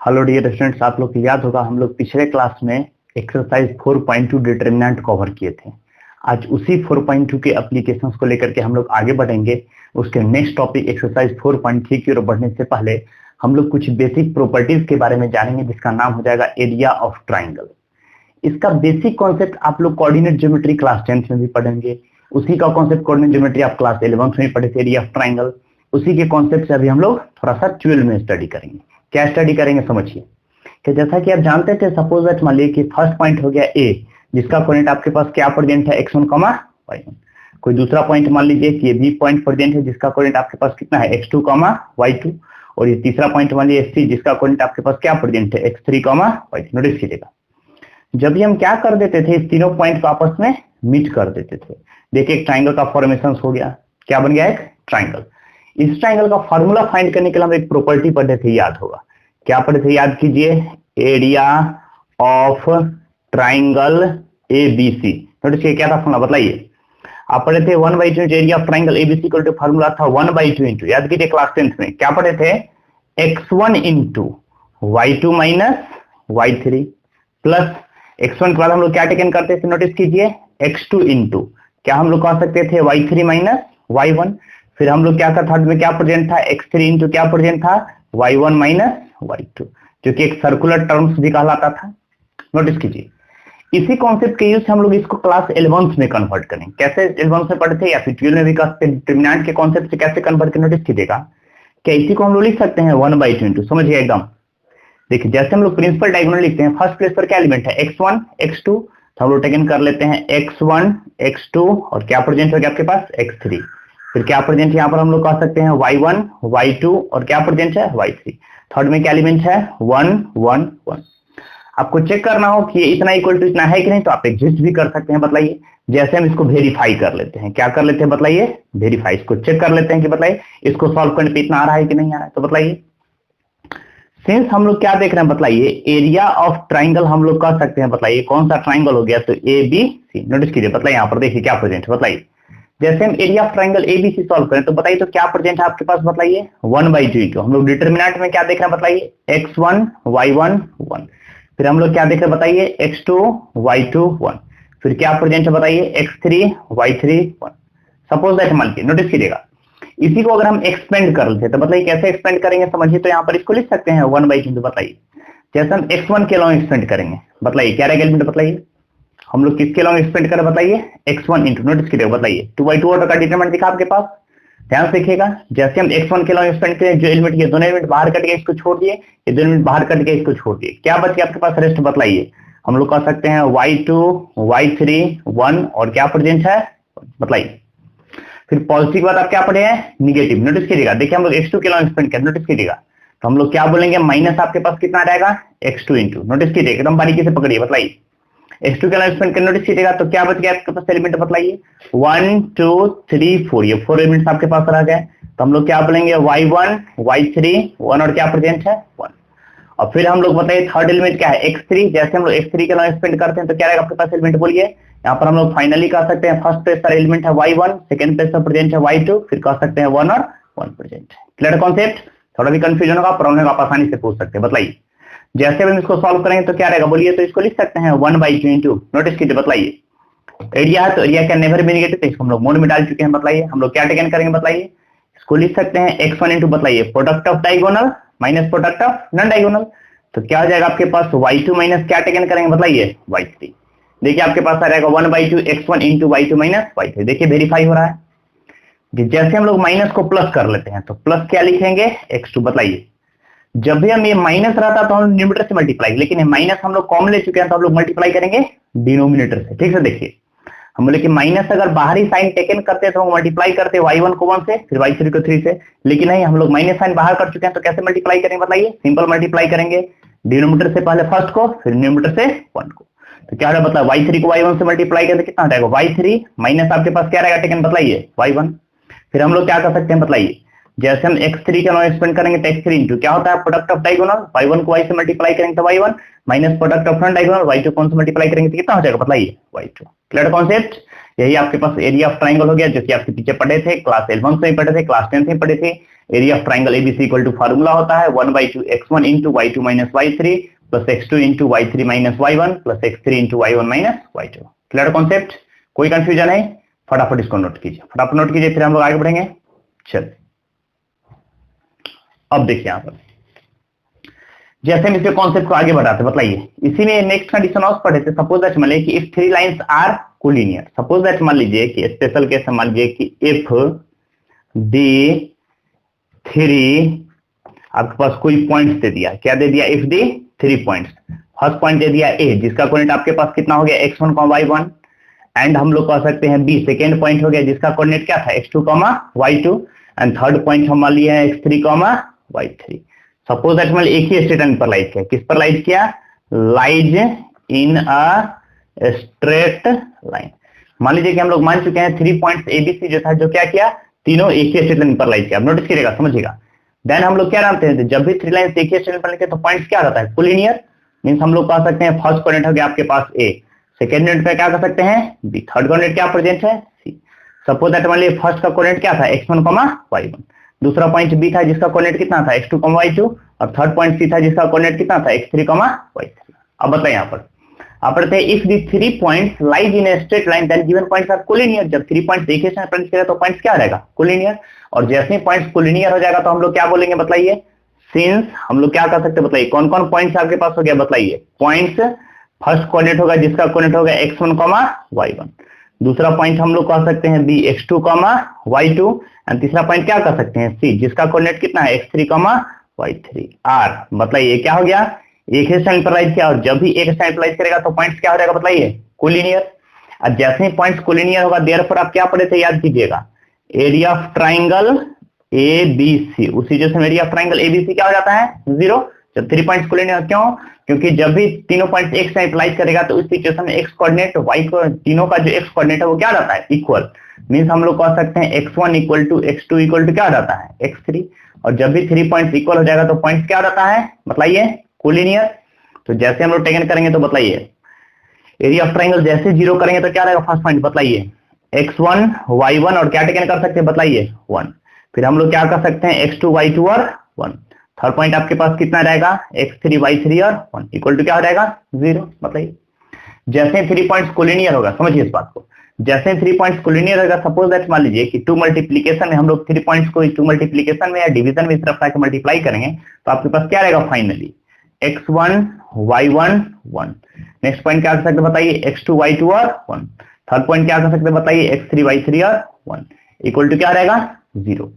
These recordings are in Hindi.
हेलो डियर स्टूडेंट्स, आप लोग को याद होगा हम लोग पिछले क्लास में एक्सरसाइज 4.2 डिटरमिनेंट कवर किए थे। आज उसी 4.2 के एप्लीकेशंस को लेकर के हम लोग आगे बढ़ेंगे। उसके नेक्स्ट टॉपिक एक्सरसाइज 4.3 की ओर बढ़ने से पहले हम लोग कुछ बेसिक प्रॉपर्टीज के बारे में जानेंगे, जिसका नाम हो जाएगा एरिया ऑफ ट्राइंगल। इसका बेसिक कॉन्सेप्ट आप लोग कोऑर्डिनेट ज्योमेट्री क्लास 10th में भी पढ़ेंगे। उसी का कॉन्सेप्ट कोऑर्डिनेट ज्योमेट्री आप क्लास 11th में पढ़े थे, एरिया ऑफ ट्राइंगल। उसी के कॉन्सेप्ट से अभी हम लोग थोड़ा सा 12 में स्टडी करेंगे। क्या स्टडी करेंगे समझिए कि जैसा कि आप जानते थे, सपोज दैट मान लीजिए कि फर्स्ट पॉइंट हो गया ए, जिसका कोऑर्डिनेट आपके पास क्या प्रेजेंट है x1, y1। कोई दूसरा पॉइंट मान लीजिए कि ये बी पॉइंट प्रेजेंट है, जिसका कोऑर्डिनेट आपके पास कितना है x2, y2। और ये तीसरा पॉइंट मान लीजिए सी, जिसका कोऑर्डिनेट आपके पास क्या प्रेजेंट है x3, y3। नोटिस कीजिएगा, जब भी हम क्या कर देते थे, इस तीनों पॉइंट को आपस में मीट कर देते थे। देखिए एक ट्राइंगल का फॉर्मेशन हो गया, क्या बन गया, एक ट्राइंगल। इस ट्राइंगल का फॉर्मूला फाइंड करने के लिए हम एक प्रॉपर्टी पढ़े थे, याद होगा। क्या पढ़े थे, याद कीजिए, area of triangle ABC. Notice किया क्या था फॉर्मूला, बताइए। आप पढ़े थे 1/2 area of triangle ABC equal to formula था 1/2 इंटू, याद कीजिए क्लास 10th में क्या पढ़े थे, x1 into y2 minus y3 plus x1 के बाद हम लोग क्या टेकन करते थे, नोटिस कीजिए, x2 इंटू क्या हम लोग कह सकते थे, y3 माइनस y1। फिर हम लोग क्या था, थर्ड में क्या प्रेजेंट था, x3 इंटू क्या प्रेजेंट था, y1 माइनस y2, जो कि एक सर्कुलर टर्म्स भी कहलाता था। नोटिस कीजिए, इसी कॉन्सेप्ट के यूज से हम लोग इसको क्लास 11th में कन्वर्ट करें। कैसे 11th में पढ़े थे या फिर 12 में भी डिटरमिनेंट के कॉन्सेप्ट से कैसे कन्वर्ट करें, नोटिस कीजिएगा। क्या इसी को हम लोग लिख सकते हैं 1/2 इंटू, समझिए एकदम। देखिए जैसे हम लोग प्रिंसिपल डायगोनल लिखते हैं, फर्स्ट प्लेस पर क्या एलिमेंट है, x1 x2, तो हम लोग टेकन कर लेते हैं x1 x2 और क्या प्रेजेंट हो गया आपके पास, x3। फिर क्या प्रेजेंट है यहाँ पर हम लोग कह सकते हैं y1 y2 और क्या प्रेजेंट है, y3। थर्ड में क्या एलिमेंट है, 1 1 1। आपको चेक करना हो कि ये इतना इक्वल टू इतना है कि नहीं, तो आप एग्जिस्ट भी कर सकते हैं, बताइए। जैसे हम इसको वेरीफाई कर लेते हैं, क्या कर लेते हैं बताइए, वेरीफाई, इसको चेक कर लेते हैं कि बताइए इसको सॉल्व करने पे इतना आ रहा है कि नहीं आ रहा है। तो बताइए, सिंस हम लोग क्या देख रहे हैं, बताइए, एरिया ऑफ ट्राइंगल हम लोग कह सकते हैं, बताइए कौन सा ट्राइंगल हो गया, तो ए बी सी। नोटिस कीजिए, बताइए यहाँ पर देखिए क्या प्रेजेंट है, बताइए। जैसे हम area of triangle ABC solve करें तो बताइए तो क्या प्रेजेंट है आपके पास, बताइए 1/2 इंटू हम लोग डिटरमिनेंट में क्या देख रहे हैं, बताइए x1 y1 1। फिर हम लोग क्या देख रहे हैं, बताइए x2 y2 1। फिर क्या प्रेजेंट है, बताइए x3 y3 1। सपोज दैट मान लीजिए, नोटिस कीजिएगा, इसी को अगर हम एक्सपेंड कर लेते तो बताइए कैसे एक्सपेंड करेंगे, समझिए। तो यहाँ पर इसको लिख सकते हैं 1/2 इंटू, बताइए जैसे हम x1 के लॉन्ग एक्सपेंड करेंगे, बताइए क्या रहेगा एलिमेंट, बताइए हम लोग किसके लॉन्ग एक्सपेंड करें, बताइए x1 इंटू, नोटिस कीजिए, बताइए 2/2 ऑर्डर का डिटरमिनेंट दिखा आपके पास, ध्यान से देखिएगा। जैसे हम x1 के लॉन्ग एक्सपेंड करें, जो एलिमेंट, ये दोनों एलिमेंट बाहर कट गए, इसको छोड़ दिए, ये दोनों एलिमेंट बाहर कट गए, इसको छोड़ दिए, क्या बच गया आपके पास रेस्ट, बताइए। हम लोग कह सकते हैं y2 y3 1 और क्या प्रेजेंट है, बताइए। फिर पॉजिटिव के बाद आप क्या पढ़े हैं, निगेटिव। नोटिस कीजिएगा, देखिए हम लोग x2 के लॉन्ग एक्सपेंड करें, नोटिस कीजिएगा, तो हम लोग क्या बोलेंगे, माइनस आपके पास कितना रहेगा, x2 इंटू, नोटिस कीजिए एकदम बारीकी से पकड़िए, बताइए x2 के एक्सपेंड कर, नोटिस कीजिएगा, तो क्या बच गया आपके पास एलिमेंट, बताइए 1 2 3 4, ये 4 एलिमेंट्स आपके पास रह गए। तो हम लोग क्या बोलेंगे, y1 y3 1 और क्या प्रेजेंट है, 1। और फिर हम लोग बताइए थर्ड एलिमेंट क्या है, x3। जैसे हम लोग x3 के एक्सपेंड करते हैं तो क्या रहेगा आपके पास एलिमेंट, बोलिए। यहाँ पर हम लोग फाइनली कह सकते हैं फर्स्ट प्लेस पर एलिमेंट है y1, सेकंड प्लेस पर प्रेजेंट है y2, फिर कह सकते हैं 1 और 1 प्रेजेंट है। क्लियर कॉन्सेप्ट, थोड़ा भी कंफ्यूजन होगा, प्रॉब्लम आप आसानी से पूछ सकते हैं, बताइए। जैसे हम इसको सॉल्व करेंगे तो क्या रहेगा, बोलिए। तो इसको लिख सकते हैं 1/2 इंटू, नोटिस कीजिए, बताइए एरिया है तो area can never be negative, तो इसको हम लोग मोड में डाल चुके हैं, बताइए हम लोग क्या टेकन करेंगे, बताइए। इसको लिख सकते हैं x1 इंटू, बताइए product of diagonal minus product of non diagonal, तो क्या हो जाएगा आपके पास y2 माइनस क्या टेकन करेंगे, बताइए y3। देखिए आपके पास आ जाएगा 1/2 x1 into y2 minus y3। देखिए वेरीफाई हो रहा है। जैसे हम लोग माइनस को प्लस कर लेते हैं तो प्लस क्या लिखेंगे, x2, बताइए। जब भी हम ये माइनस रहता तो हम न्यूमरेटर से मल्टीप्लाई, लेकिन ये माइनस हम लोग कॉमन ले चुके हैं तो हम लोग मल्टीप्लाई करेंगे डिनोमिनेटर से। ठीक है, देखिए हम बोले कि माइनस अगर बाहरी साइन टेकन करते हैं तो हम मल्टीप्लाई करते हैं y1 को 1 से, फिर y3 को 3 से, लेकिन नहीं, हम लोग माइनस साइन बाहर कर चुके हैं तो कैसे मल्टीप्लाई करेंगे, बताइए। सिंपल मल्टीप्लाई करेंगे, डिनोमिनेटर से पहले फर्स्ट को, फिर न्यूमरेटर से 1 को। तो क्या होगा, मतलब y3 को y1 से मल्टीप्लाई करते कितना हो जाएगा, y3 माइनस आपके पास क्या रहेगा टेकन, बताइए y1। फिर हम लोग क्या कर सकते हैं, बताइए। जैसे हम x3 का नॉन एक्सपेंड करेंगे तो x3 इंटू क्या होता है प्रोडक्ट ऑफ डायगोनल, y1 को y से मल्टीप्लाई करेंगे तो y1 minus product of front diagonal, y2 कौन से मल्टीप्लाई करेंगे तो कितना हो जाएगा बताइए y2। Clear concept? यही आपके पास एरिया ऑफ ट्राइंगल हो गया, जो कि आपके पीछे पढ़े थे, क्लास 11 से ही पढ़े थे, क्लास 10 से ही पढ़े थे। Area of triangle ABC equal to formula होता है 1/2 x1 into y2 minus y3 plus x2 into y3 minus y1 plus x3 into y1 minus y2। Clear concept? कोई कंफ्यूजन है? फटाफट इसको नोट कीजिए, फटाफट नोट कीजिए, फिर हम लोग आगे बढ़ेंगे। चल अब देखिए यहां पर जैसे हम इसके कॉन्सेप्ट को आगे बढ़ाते बताइए, इसी में नेक्स्ट कंडीशन और पढ़े थे। सपोज दैट मान लीजिए कि if three lines are collinear, suppose that मान लीजिए कि स्पेशल केस मान लीजिए कि इफ दी थ्री आपके पास कोई पॉइंट्स दे दिया, क्या दे दिया, if the 3 points. First point दे दिया ए, जिसका कोऑर्डिनेट आपके पास कितना हो गया x1, y1, एंड हम लोग कह सकते हैं बी, सेकेंड पॉइंट हो गया जिसका कोऑर्डिनेट क्या था x2, y2, and third point हम मान लिए हैं x3, y3। सपोज दैट मान एक ही स्ट्रेट पर लाइज किया, किस पर लाइज किया, lies in a straight line. मान लीजिए कि हम लोग मान चुके हैं 3 पॉइंट्स एबीसी जो था, जो क्या किया, तीनों एक ही स्ट्रेट लाइन पर लाइज किया। नोटिस करिएगा, समझिएगा। देन हम लोग क्या जानते हैं, जब भी 3 लाइन एक ही स्ट्रेट पर लिखते तो पॉइंट्स क्या रहता है, कोलिनियर। मींस हम लोग कह सकते हैं फर्स्ट कोऑर्डिनेट हो गया आपके पास ए, सेकंड कोऑर्डिनेट पे क्या कर सकते हैं बी, थर्ड कोऑर्डिनेट क्या प्रेजेंट है सी। सपोज दैट मान लीजिए फर्स्ट का कोऑर्डिनेट क्या था x1, y1, दूसरा पॉइंट बी था जिसका कोऑर्डिनेट कितना था x2, y2, और थर्ड पॉइंट सी था जिसका कोऑर्डिनेट कितना था x3, y3। अब बताइए यहां पर आप पढ़ते हैं if the 3 points lies in a straight line then given points are collinear. जब 3 पॉइंट्स एक ही स्ट्रेट पर लिखे तो पॉइंट्स क्या रहेगा, कोलिनियर। और जैसे ही पॉइंट्स कोलिनियर हो जाएगा तो हम लोग क्या बोलेंगे बताइए, सिंस हम लोग क्या कर सकते हैं बताइए, कौन कौन पॉइंट्स आपके पास हो गया बताइए। पॉइंट्स फर्स्ट कोऑर्डिनेट होगा जिसका कोऑर्डिनेट होगा x1, y1, दूसरा पॉइंट हम लोग कह सकते हैं बी, x2, y2, एंड तीसरा पॉइंट क्या कर सकते हैं सी, जिसका कोऑर्डिनेट कितना है x3, y3। आर बताइए क्या हो गया, एक ही स्टैंड पर लाइज किया, और जब भी एक स्टैंड पर लाइज करेगा तो पॉइंट्स क्या हो जाएगा बताइए, कोलिनियर। अब जैसे ही पॉइंट्स कोलिनियर होगा देयरफॉर आप क्या पढ़े थे याद कीजिएगा, एरिया ऑफ ट्राइंगल एबीसी, उसी जैसे एरिया ऑफ ट्राइंगल एबीसी क्या हो जाता है 0 जब 3 पॉइंट्स कोलिनियर। क्यों? क्योंकि जब भी तीनों पॉइंट्स एक साइड लाइज करेगा तो उस सिचुएशन में x कोऑर्डिनेट y को, तीनों का जो x कोऑर्डिनेट है वो क्या रहता है, इक्वल। मींस हम लोग कह सकते हैं x1 equal to x2 equal to क्या रहता है x3, और जब भी 3 पॉइंट्स इक्वल हो जाएगा तो पॉइंट्स क्या रहता है बताइए, कोलिनियर। तो जैसे हम लोग टेकन करेंगे तो बताइए एरिया ऑफ ट्राइंगल जैसे 0 करेंगे तो क्या रहेगा, फर्स्ट पॉइंट बताइए x1, y1, और क्या टेकन कर सकते हैं बताइए 1। फिर हम लोग क्या कर सकते हैं x2, y2 और 1। थर्ड पॉइंट आपके पास कितना रहेगा x3, y3 और 1 इक्वल टू क्या हो जाएगा 0। बताइए जैसे 3 पॉइंट्स कोलिनियर होगा, समझिए इस बात को, जैसे 3 पॉइंट्स कोलिनियर होगा, सपोज दैट मान लीजिए कि 2 मल्टीप्लीकेशन में हम लोग 3 पॉइंट्स को 2 मल्टीप्लीकेशन में या डिवीजन में इस तरफ लाके मल्टीप्लाई करेंगे तो आपके पास क्या रहेगा finally x1, y1, 1। Next point क्या कर सकते बताइए x2, y2 और 1। थर्ड पॉइंट क्या कर सकते बताइए x3, y3 और 1 इक्वल टू क्या रहेगा 0।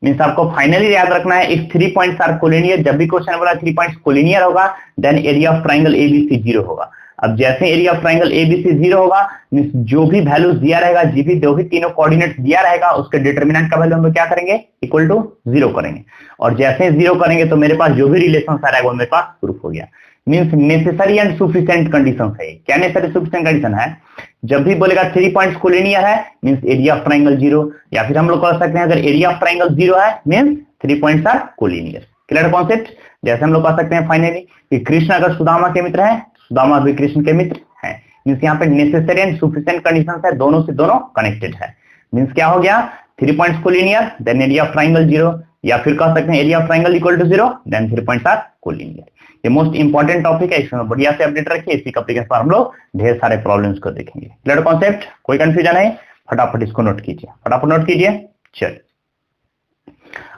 मींस आपको फाइनली याद रखना है इफ 3 पॉइंट्स आर कोलिनियर, जब भी क्वेश्चन बोला 3 पॉइंट्स कोलिनियर होगा then area of triangle ABC 0 होगा। अब जैसे एरिया ऑफ ट्राइंगल एबीसी 0 होगा मींस जो भी वैल्यूज दिया रहेगा, जो भी तीनों कोऑर्डिनेट्स दिया रहेगा उसके डिटरमिनेंट का वैल्यू हम लोग क्या करेंगे इक्वल टू 0 करेंगे, और जैसे 0 करेंगे तो मेरे पास जो भी रिलेशन आ रहेगा वो मेरे पास प्रूफ हो गया। Means necessary and sufficient condition है। क्या नेसेसरी सफिशिएंट कंडीशन है, जब भी बोलेगा 3 पॉइंट्स कोलिनियर है मींस एरिया ऑफ ट्राइंगल 0, या फिर हम लोग कह सकते हैं अगर एरिया ऑफ ट्राइंगल 0 है means 3 points are collinear. Clear concept? जैसे हम लोग कह सकते हैं फाइनली कि कृष्ण अगर सुदामा के मित्र है, सुदामा भी कृष्ण के मित्र है, मींस यहाँ पे नेसेसरी एंड सफिशिएंट कंडीशन है, दोनों से दोनों कनेक्टेड है। मींस क्या हो गया 3 points collinear then area of triangle 0, या फिर कह सकते हैं area of triangle equal to 0 then 3 points are collinear. ये मोस्ट इंपॉर्टेंट टॉपिक है, इसमें बढ़िया से अपडेट रखिए, इसी एप्लीकेशन पर हम लोग ढेर सारे प्रॉब्लम्स को देखेंगे। Clear concept? कोई कंफ्यूजन है? फटाफट इसको नोट कीजिए, फटाफट नोट कीजिए। चल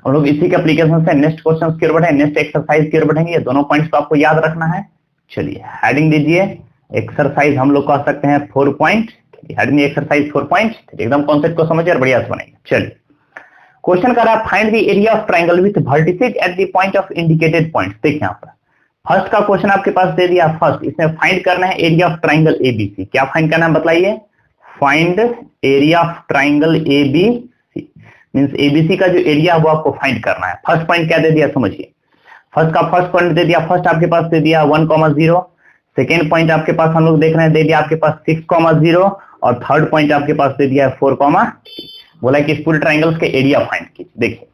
हम लोग इसी के एप्लीकेशन से नेक्स्ट क्वेश्चन की ओर बढ़े, नेक्स्ट एक्सरसाइज की ओर बढ़ेंगे। ये दोनों पॉइंट्स को आपको याद रखना है। चलिए हेडिंग दीजिए, एक्सरसाइज हम लोग कह सकते हैं 4 पॉइंट, हेडिंग एक्सरसाइज 4 पॉइंट, एकदम कॉन्सेप्ट को समझिए और बढ़िया से बनाइए। चलिए क्वेश्चन कर रहा है find the area of triangle with vertices at the point of indicated points. देखिए यहाँ पर फर्स्ट का क्वेश्चन आपके पास दे दिया, फर्स्ट इसमें फाइंड करना है एरिया ऑफ ट्राइंगल एबीसी। क्या फाइंड करना है बताइए, find area of triangle ABC, means ABC का जो एरिया वो आपको फाइंड करना है। फर्स्ट पॉइंट क्या दे दिया समझिए, फर्स्ट का फर्स्ट पॉइंट दे दिया, फर्स्ट आपके पास दे दिया 1,0, सेकेंड पॉइंट आपके पास हम लोग देख रहे हैं दे दिया आपके पास 6,0, और थर्ड पॉइंट आपके पास दे दिया 4, बोला कि इस पूरे ट्राइंगल्स के एरिया फाइंड कीजिए। देखिए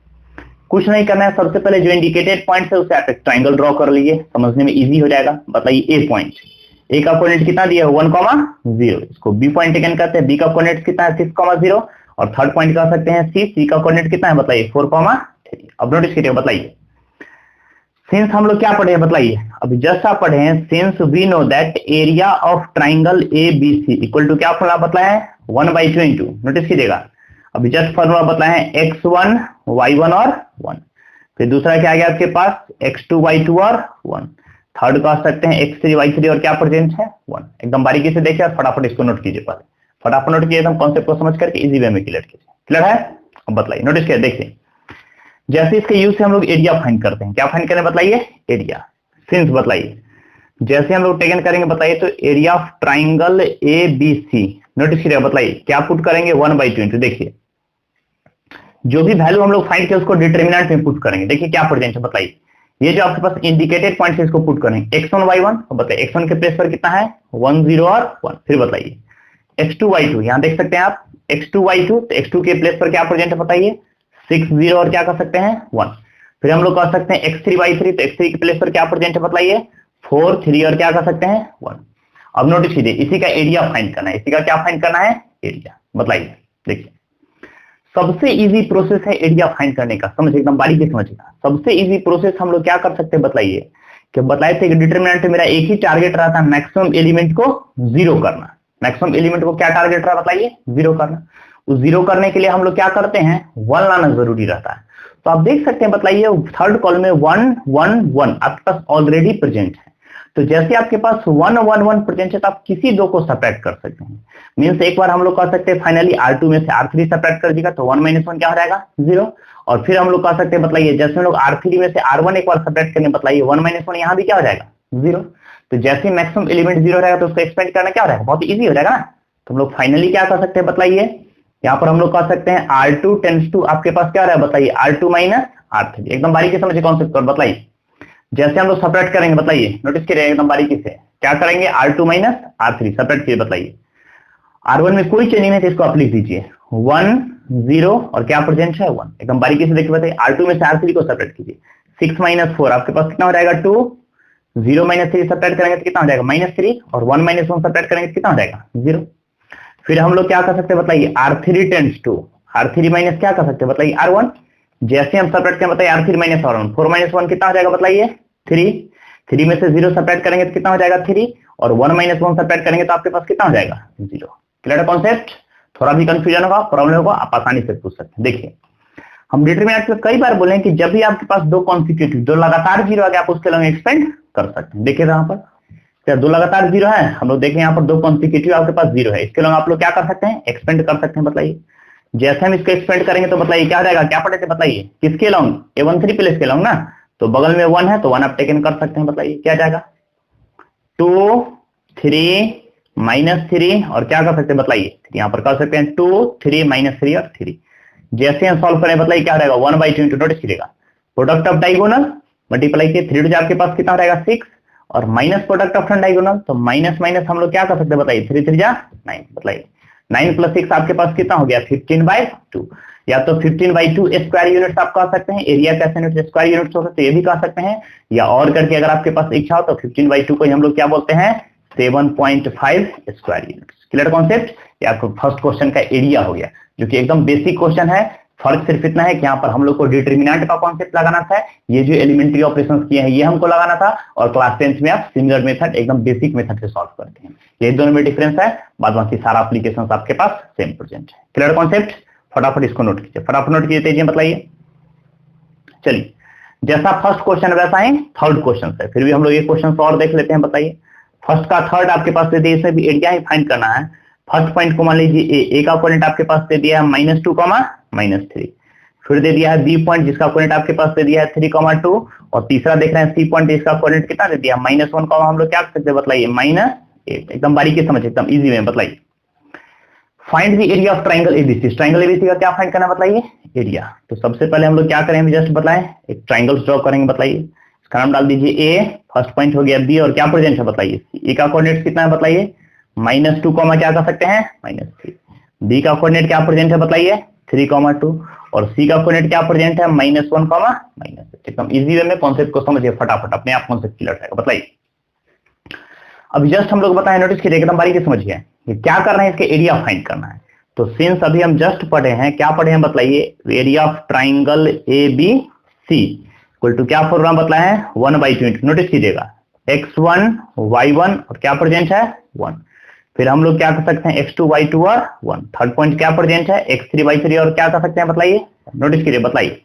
कुछ नहीं करना है, सबसे पहले जो इंडिकेटेड पॉइंट है उसे आप एक ट्राइंगल ड्रॉ कर लीजिए, समझने में इजी हो जाएगा। बताइए ए पॉइंट, ए का कोऑर्डिनेट कितना दिया है 1,0, इसको बी पॉइंट टेकन करते हैं, बी का कोऑर्डिनेट कितना है 6,0 और थर्ड पॉइंट कह सकते हैं सी, सी का कोऑर्डिनेट कितना है बताइए 4,3। अब नोटिस करिए, बताइए सिंस हम लोग क्या पढ़े हैं बताइए, अभी जस्ट आप पढ़े हैं since we know that area of triangle A B C equal to क्या फॉर्मूला बताया है 1/2 इंटू, नोटिस कीजिएगा अभी जस्ट फॉर्मूला बताया है x1 y1 और 1, फिर दूसरा क्या आ गया आपके पास x2 y2 और 1, थर्ड कह सकते हैं x3 y3 और क्या प्रेजेंट है 1। एकदम बारीकी से देखिए और फटाफट इसको नोट कीजिए, पहले फटाफट नोट कीजिए, एकदम कॉन्सेप्ट को समझ करके इजी वे में क्लियर कीजिए। क्लियर है? अब बताइए, नोटिस किया, देखिए जैसे इसके यूज से हम लोग एरिया फाइंड करते हैं, क्या फाइंड करें बताइए एरिया। सिंस बताइए जैसे हम लोग टेकन करेंगे बताइए तो area of triangle A B C, notice करिएगा, बताइए क्या पुट करेंगे 1/2 इंटू, देखिए जो भी वैल्यू हम लोग फाइंड किया उसको डिटरमिनेंट में पुट करेंगे। देखिए क्या प्रेजेंट है बताइए, ये जो आपके पास इंडिकेटेड पॉइंट है इसको पुट करेंगे x1 y1, बताइए x1 के प्लेस पर कितना है 1 0 और 1, फिर बताइए x2 y2, यहां देख सकते हैं आप x2 y2, तो x2 के प्लेस पर क्या प्रेजेंट है बताइए 6 0 और क्या कर सकते हैं 1, फिर हम लोग कह सकते हैं x3 y3, तो x3 के प्लेस पर क्या प्रेजेंट है बताइए 4 3 और क्या कर सकते हैं 1। अब नोटिस कीजिए इसी का एरिया फाइंड करना है, इसी का क्या फाइंड करना है एरिया। बताइए देखिए सबसे इजी प्रोसेस है एरिया फाइंड करने का, समझ एकदम बारीकी से समझिएगा। सबसे इजी प्रोसेस हम लोग क्या कर सकते हैं बताइए, कि बताए थे कि डिटरमिनेंट मेरा एक ही टारगेट रहता है मैक्सिमम एलिमेंट को जीरो करना। मैक्सिमम एलिमेंट को क्या टारगेट रहा बताइए जीरो करना। उस जीरो करने के लिए हम लोग क्या करते हैं 1 लाना जरूरी रहता है। तो आप देख सकते हैं बताइए थर्ड कॉलम में 1 1 1 आपके पास ऑलरेडी प्रेजेंट है, तो जैसे आपके पास 1 1 1 प्रेजेंट है तो आप किसी दो को सब्ट्रैक्ट कर सकते हैं। मींस एक बार हम लोग कह सकते हैं फाइनली R2 में से R3 सब्ट्रैक्ट कर दीजिएगा तो 1 - 1 क्या हो जाएगा 0, और फिर हम लोग कह सकते हैं बताइए जैसे हम लोग R3 में से R1 एक बार सब्ट्रैक्ट करेंगे बताइए 1 - 1 यहाँ भी क्या हो जाएगा 0। तो जैसे मैक्सिमम एलिमेंट 0 रहेगा तो उसको एक्सपेंड करना क्या हो जाएगा बहुत इजी हो जाएगा ना। तो हम लोग फाइनली क्या कर सकते हैं बताइए, यहाँ पर हम लोग कह सकते हैं R2 टेंड्स टू आपके पास क्या रहा है बताइए R2 - R3। एकदम बारीकी से समझिए कॉन्सेप्ट पर। बताइए जैसे हम लोग सेपरेट करेंगे बताइए, नोटिस करिए एकदम बारीकी से क्या करेंगे R2 - R3 सेपरेट कीजिए। बताइए R1 में कोई चेंज नहीं है तो इसको आप लिख दीजिए 1 0 और क्या प्रेजेंट है 1। एकदम बारीकी से देखिए बताइए R2 में से R3 को सेपरेट कीजिए, 6 - 4 आपके पास कितना हो जाएगा 2, 0 - 3 सेपरेट करेंगे तो कितना हो जाएगा -3 और 1 - 1 सेपरेट करेंगे तो कितना हो जाएगा 0। फिर हम लोग क्या कर सकते हैं बताइए R3 tends to R3 minus क्या कर सकते हैं बताइए R1। जैसे हम सेपरेट करें बताइए R3 - R1, 4 - 1 कितना हो जाएगा बताइए 3, 3 में से 0 सेपरेट करेंगे तो कितना हो जाएगा 3 और 1 - 1 सेपरेट करेंगे तो आपके पास कितना हो जाएगा 0। Clear concept? थोड़ा भी कंफ्यूजन होगा प्रॉब्लम होगा आप आसानी से पूछ सकते हैं। देखिए हम डिटरमिनेंट में कई बार बोले कि जब भी आपके पास दो कॉन्सिक्यूटिव दो लगातार 0 आ गया आप उसके लिए एक्सपेंड कर सकते हैं। देखिए यहाँ पर क्या दो लगातार 0 है, हम लोग देखें यहाँ पर दो कॉन्सिक्यूटिव आपके पास 0 है, इसके लिए आप लोग क्या कर सकते हैं एक्सपेंड कर सकते हैं। बताइए जैसे हम इसको एक्सपेंड करेंगे तो बताइए क्या हो जाएगा, क्या पढ़े थे बताइए किसके लॉन्ग A13 प्लस के लॉन्ग ना, तो बगल में 1 है तो 1 आप टेकन कर सकते हैं। बताइए क्या जाएगा 2 3 -3 और क्या कर सकते हैं बताइए यहाँ पर कर सकते हैं 2 3 -3 और 3। जैसे हम सॉल्व करें बताइए क्या रहेगा 1/2 इंटू, नोटिस कीजिएगा प्रोडक्ट ऑफ डायगोनल मल्टीप्लाई के 3 आपके पास कितना रहेगा 6 और माइनस प्रोडक्ट ऑफ डायगोनल, तो माइनस माइनस हम लोग क्या कर सकते हैं बताइए 3 3 जा 9। बताइए 9 + 6 आपके पास कितना हो गया 15/2, या तो 15/2 स्क्वायर यूनिट्स आप कह सकते हैं, एरिया कैसे यूनिट स्क्वायर यूनिट्स हो सकते हैं ये भी कह सकते हैं, या और करके अगर आपके पास इच्छा हो तो 15/2 को हम लोग क्या बोलते हैं 7.5 स्क्वायर यूनिट्स। Clear concept? या आपको फर्स्ट क्वेश्चन का एरिया हो गया जो कि एकदम बेसिक क्वेश्चन है। फर्क सिर्फ इतना है कि यहाँ पर हम लोग को डिटरमिनेंट का कॉन्सेप्ट लगाना था, ये जो एलिमेंट्री ऑपरेशंस किए हैं ये हमको लगाना था, और क्लास 10th में आप सिमिलर मेथड एकदम बेसिक मेथड से सॉल्व करते हैं। ये दोनों में डिफरेंस है, बाद बाकी सारा एप्लीकेशन आपके पास सेम प्रेजेंट है। Clear concept? फटाफट इसको नोट कीजिए, फटाफट नोट कीजिए तेजी बताइए। चलिए जैसा फर्स्ट क्वेश्चन वैसा ही थर्ड क्वेश्चन है, फिर भी हम लोग ये क्वेश्चन और देख लेते हैं। बताइए फर्स्ट का थर्ड आपके पास दे दिए, इसमें भी एरिया ही फाइंड करना है। फर्स्ट पॉइंट को मान लीजिए ए का कोऑर्डिनेट आपके पास दे दिया है -2, -3, फिर दे दिया है बी पॉइंट जिसका कोऑर्डिनेट आपके पास दे दिया है 3, 2, और तीसरा देख रहे हैं सी पॉइंट जिसका कोऑर्डिनेट कितना दे दिया -1, हम लोग क्या कर सकते हैं बताइए -8। एकदम बारीकी समझ एकदम इजी में। बताइए find the area of triangle ABC. Triangle ABC का क्या फाइंड करना बताइए एरिया। तो सबसे पहले हम लोग क्या करेंगे जस्ट बताएं, एक ट्राइंगल ड्रॉ करेंगे। बताइए इसका नाम डाल दीजिए ए, फर्स्ट पॉइंट हो गया बी, और क्या प्रेजेंट है बताइए सी। ए का कोऑर्डिनेट कितना है बताइए -2, क्या कर सकते हैं -3। बी का कोऑर्डिनेट क्या प्रेजेंट है बताइए 3, 2, और सी का कोऑर्डिनेट क्या प्रेजेंट है -1, -8। एकदम इजी वे में कॉन्सेप्ट को समझिए फटाफट, अपने आप कॉन्सेप्ट क्लियर रहेगा। बताइए अब जस्ट हम लोग बताएं, नोटिस कीजिए एकदम बारीकी से समझिए कि क्या करना है, इसके एरिया फाइंड करना है। तो सिंस अभी हम जस्ट पढ़े हैं, क्या पढ़े हैं बताइए, area of triangle A B C equal to क्या फॉर्मूला बताया है 1/2। नोटिस कीजिएगा x1 y1 और क्या प्रेजेंट है 1। फिर हम लोग क्या कर सकते हैं x2 y2 और 1। थर्ड पॉइंट क्या प्रेजेंट है x3 y3 और क्या कर सकते हैं बताइए, नोटिस कीजिए बताइए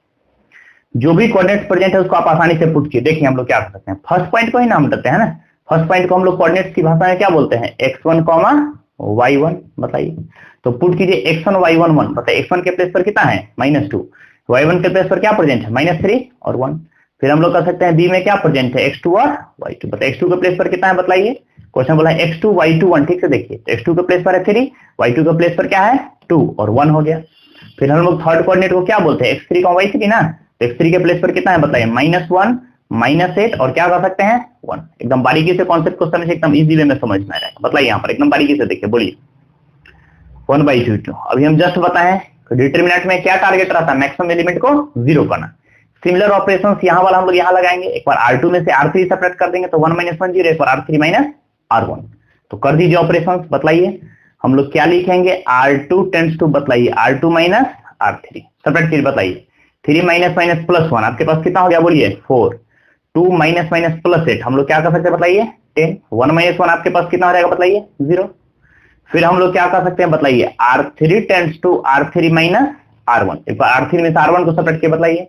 जो भी कोऑर्डिनेट्स प्रेजेंट है उसको आप आसानी से पुट कीजिए। देखिए हम लोग क्या कर सकते हैं, फर्स्ट पॉइंट को ही नाम देते हैं ना, फर्स्ट पॉइंट को हम लोग कोऑर्डिनेट्स की भाषा में क्या बोलते हैं x1, y1। बताइए तो पुट कीजिए x1 y1 1। बताइए x1 के प्लेस पर कितना है -2, y1 के प्लेस पर क्या प्रेजेंट है -3 और 1। फिर हम लोग कर सकते हैं b में क्या प्रेजेंट है x2 और y2। बताइए x2 के प्लेस पर कितना है बताइए, क्वेश्चन बोला है x2 y2 1। ठीक से देखिए तो x2 के प्लेस पर है 3, y2 के प्लेस पर क्या है 2 और 1 हो गया। फिर हम लोग थर्ड कोऑर्डिनेट को क्या बोलते हैं x3 y3 ना, तो x3 के प्लेस पर कितना है बताइए -1 -8 और क्या कर सकते हैं 1। एकदम बारीकी से कॉन्सेप्ट को समझिए, एकदम इजी वे में समझना है। बताइए यहाँ पर एकदम बारीकी से देखिए, बोलिए 1/2। अभी हम जस्ट बताएं डिटरमिनेंट में क्या टारगेट रहा था, मैक्सिमम एलिमेंट को 0 करना। सिमिलर ऑपरेशंस यहाँ वाला हम लोग यहाँ लगाएंगे, एक बार R2 में से R3 सेपरेट कर देंगे तो 1 - 1 0, एक बार R3 - R1। तो कर दीजिए ऑपरेशंस। बताइए हम लोग क्या लिखेंगे, R2 टेंड्स टू बताइए R2 - R3 सेपरेट कीजिए। बताइए 3 - +1 आपके पास कितना हो गया बोलिए 4, 2 - +8 हम लोग क्या कर सकते हैं बताइए 10, 1 - 1 आपके पास कितना हो जाएगा बताइए 0। फिर हम लोग क्या कर सकते हैं बताइए R3 tends to R3 - R1, एक बार R3 में से R1 को सेपरेट किए। बताइए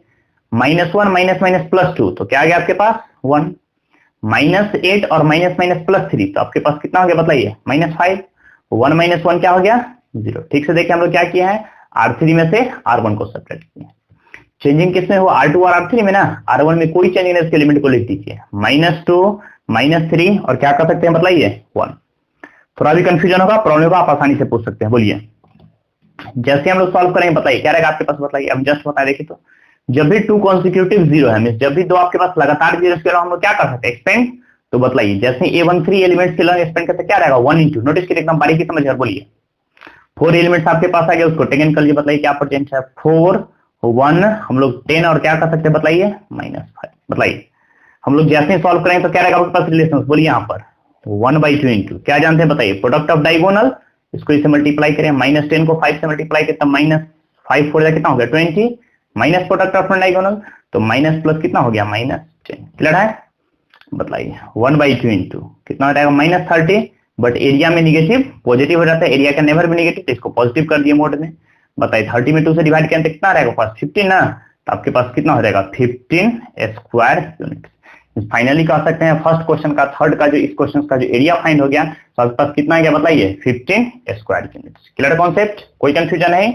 -1 - +2 तो क्या आ गया आपके पास 1, -8 और -+3 तो आपके पास कितना हो गया बताइए -5, 1 - 1 क्या हो गया 0। ठीक से देखिए हम लोग क्या किया है, R3 में से R1 को सेपरेट किया। चेंजिंग किसमें हुआ R2 और R3 में ना, R1 में कोई चेंजिंग नहीं, इसके एलिमेंट को लिख दीजिए -2 -3 और क्या कर सकते हैं बताइए 1। थोड़ा भी कंफ्यूजन होगा प्रॉब्लम को आप आसानी से पूछ सकते हैं। बोलिए जैसे हम लोग सॉल्व करेंगे बताइए क्या रहेगा आपके पास बताइए। अब जस्ट बताए देखिए तो जब भी 2 कॉन्सिक्यूटिव 0 है, मींस जब भी 2 आपके पास लगातार 0 के हम लोग क्या कर सकते हैं एक्सपेंड। तो बताइए जैसे A13 एलिमेंट्स के लिए एक्सपेंड करते क्या रहेगा 1 × नोटिस कीजिए एकदम बारीकी समझ कर बोलिए 4 एलिमेंट्स आपके पास आ गए, उसको टेकन कर लीजिए। बताइए क्या प्रेजेंट है 4 1 हम लोग 10 और क्या कर सकते हैं बताइए -5। बताइए हम लोग जैसे ही सॉल्व करेंगे तो क्या रहेगा आपके पास रिलेशन, बोलिए यहाँ पर 1/2 क्या जानते हैं बताइए प्रोडक्ट ऑफ डायगोनल, इसको इसे मल्टीप्लाई करें -10 को 5 से मल्टीप्लाई करें तब -5 4 कितना हो गया 20 माइनस प्रोडक्ट ऑफ डायगोनल तो माइनस प्लस कितना हो गया -10। क्लियर है। बताइए 1/2 कितना हो जाएगा -30, बट एरिया में निगेटिव पॉजिटिव हो जाता है, एरिया का नेवर भी निगेटिव, तो इसको पॉजिटिव कर दिए मोड में। बताइए 30 में 2 से डिवाइड करें तो कितना रहेगा पास 15 ना, तो आपके पास कितना हो जाएगा 15 स्क्वायर यूनिट। फाइनली कह सकते हैं फर्स्ट क्वेश्चन का थर्ड का जो इस क्वेश्चन का जो एरिया फाइंड हो गया तो आपके पास कितना गया बताइए 15 स्क्वायर यूनिट। क्लियर कॉन्सेप्ट, कोई कंफ्यूजन है,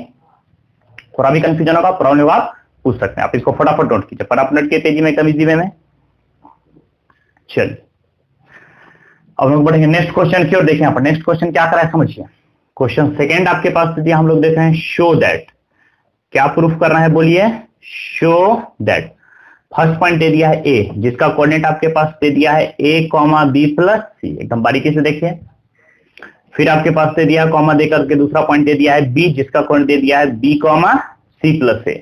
थोड़ा भी कंफ्यूजन होगा प्रॉब्लम आप पूछ सकते हैं। आप इसको फटाफट नोट कीजिए, फटाफट नोट किए तेजी में एकदम इजी वे में। चलिए अब लोग बढ़ेंगे नेक्स्ट क्वेश्चन की ओर। देखें यहाँ पर नेक्स्ट क्वेश्चन क्या करा है समझिए। क्वेश्चन सेकंड आपके पास दिया, हम लोग देख रहे हैं शो दैट, क्या प्रूफ करना है बोलिए शो दैट। फर्स्ट पॉइंट दे दिया है ए, जिसका कोऑर्डिनेट आपके पास दे दिया है a, b + c, एकदम बारीकी से देखिए। फिर आपके पास दे दिया कॉमा देकर के दूसरा पॉइंट दे दिया है b, जिसका कोऑर्डिनेट दे दिया है b, c + a,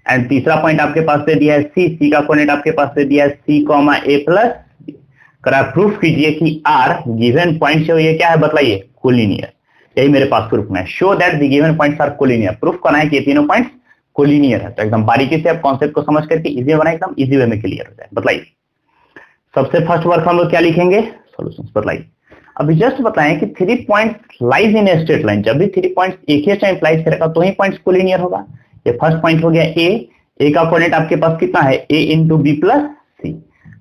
एंड तीसरा पॉइंट आपके पास दे दिया है c का कोऑर्डिनेट आपके पास दे दिया है c, a + b। करा प्रूफ कीजिए कि r गिवन पॉइंट से ये क्या है बताइए कोलिनियर। यही मेरे पास प्रूफ में है, show that the given points are collinear. Proof करना है कि ये तीनों पॉइंट्स कोलिनियर है। तो एकदम बारीकी से आप कॉन्सेप्ट को समझ करके इजी बनाए, एकदम इजी वे में क्लियर हो जाए। बताइए सबसे फर्स्ट वर्क हम लोग क्या लिखेंगे सॉल्यूशंस। बताइए अभी जस्ट बताएं कि 3 points lies in a straight line, जब भी 3 पॉइंट्स एक ही टाइम लाइज करेगा तो ही पॉइंट्स कोलिनियर होगा। ये फर्स्ट पॉइंट हो गया ए का कोऑर्डिनेट आपके पास कितना है a × b + c।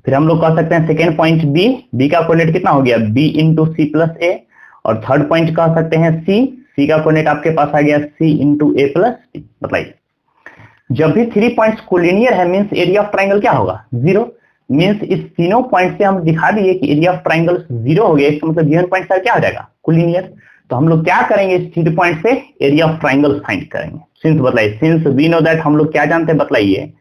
फिर हम लोग कह सकते हैं सेकेंड पॉइंट b का कोऑर्डिनेट कितना हो गया b × c + a, और थर्ड पॉइंट कह सकते हैं c का कोऑर्डिनेट आपके पास आ गया c × a + b। बताइए जब भी 3 पॉइंट्स कोलिनियर है मींस एरिया ऑफ ट्रायंगल क्या होगा 0, मींस इस तीनों पॉइंट से हम दिखा दिए कि एरिया ऑफ ट्रायंगल 0 हो गया, इसका मतलब गिवन पॉइंट क्या हो जाएगा कोलिनियर। तो हम लोग क्या करेंगे इस 3 पॉइंट से एरिया ऑफ ट्रायंगल फाइंड करेंगे। सिंस बताइए सिंस वी नो दैट हम लोग क्या जानते हैं बताइए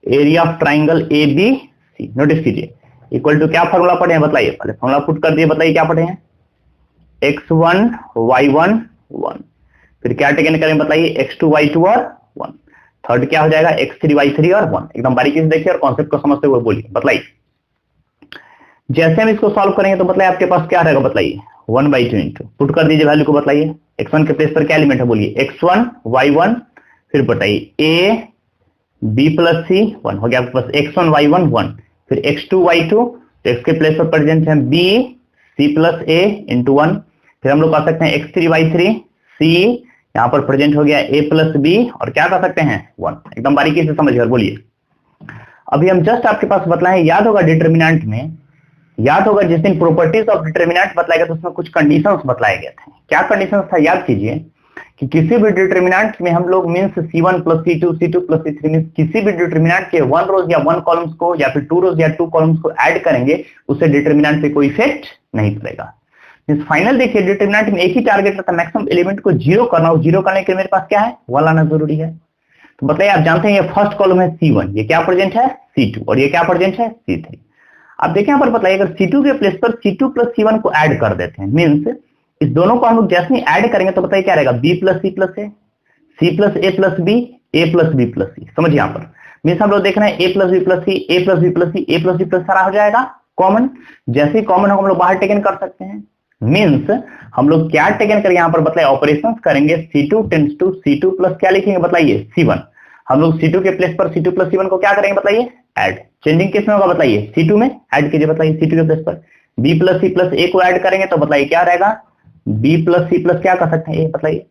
area of triangle ABC। Notice कीजिए इक्वल टू क्या फॉर्मूला पढ़े हैं बताइए, पहले फॉर्मूला पुट कर दिए। बताइए क्या पढ़े हैं x1 y1 1, फिर क्या टेकन करें बताइए x2 y2 और 1। थर्ड क्या हो जाएगा, x3y3 और 1। एकदम बारीकी से देखिए और कॉन्सेप्ट को समझते हुए बोलिए, बताइए। जैसे हम इसको सॉल्व करेंगे तो बताइए आपके पास क्या रहेगा, बताइए 1/2 इंटू, पुट कर दीजिए वैल्यू को, बताइए x1 के प्लेस पर क्या एलिमेंट है, बोलिए x1 y1, फिर बताइए a b प्लस c 1 हो गया आपके पास, x1 y1 1, फिर x2 y2, तो x के प्लेस पर प्रेजेंट है b c plus a into 1, फिर हम लोग कर सकते हैं x3 y3 c, यहाँ पर प्रेजेंट हो गया a प्लस b और क्या कर सकते हैं 1। एकदम बारीकी से समझिए और बोलिए। अभी हम जस्ट आपके पास बतलाएं, याद होगा डिटर्मिनेंट में, याद होगा जिस दिन प्रॉपर्टीज ऑफ डिटर्मिनेंट बतलाया गया तो उसमें कुछ कंडीशंस बतलाए गए थे। क्या कंडीशंस था, याद कीजिए कि किसी भी डिटर्मिनेंट में हम लोग means C1 plus C2 C2 plus C3 means किसी भी डिटर्मिनेंट के 1 रोज या 1 कॉलम्स को या फिर 2 रोज या 2 कॉलम्स को ऐड करेंगे, उससे डिटर्मिनेंट पे कोई इफेक्ट नहीं पड़ेगा। मींस फाइनल देखिए डिटर्मिनेंट में एक ही टारगेट रहता है, मैक्सिमम एलिमेंट को जीरो करना, और जीरो करने के लिए मेरे पास क्या है, 1 लाना जरूरी है। तो बताइए, आप जानते हैं ये फर्स्ट कॉलम है C1, ये क्या प्रेजेंट है C2 और ये क्या प्रेजेंट है C3। आप देखें यहाँ पर बताइए, अगर C2 के प्लेस पर C2 प्लस C1 को ऐड कर देते हैं, मींस इस दोनों को हम लोग जैसे ही ऐड करेंगे तो बताइए क्या रहेगा, B plus C plus A, C plus A plus B, A plus B plus C। समझिए यहाँ पर मींस हम लोग देख रहे हैं A plus B plus C, A plus B plus C, A plus B plus सारा हो जाएगा कॉमन। जैसे ही कॉमन होगा हम लोग बाहर टेकन कर सकते हैं, मींस हम लोग क्या टेकन करेंगे यहाँ पर बताइए, ऑपरेशंस करेंगे, C2 tends to C2 plus क्या लिखेंगे बताइए C1। हम लोग C2 के प्लेस पर C2 प्लस C1 को क्या करेंगे बताइए, ऐड। चेंजिंग किस में होगा बताइए, C2 में ऐड कीजिए, बताइए C2 के प्लेस पर B plus C plus A को ऐड करेंगे तो बताइए क्या रहेगा, B प्लस C प्लस क्या कर सकते हैं A, बताइए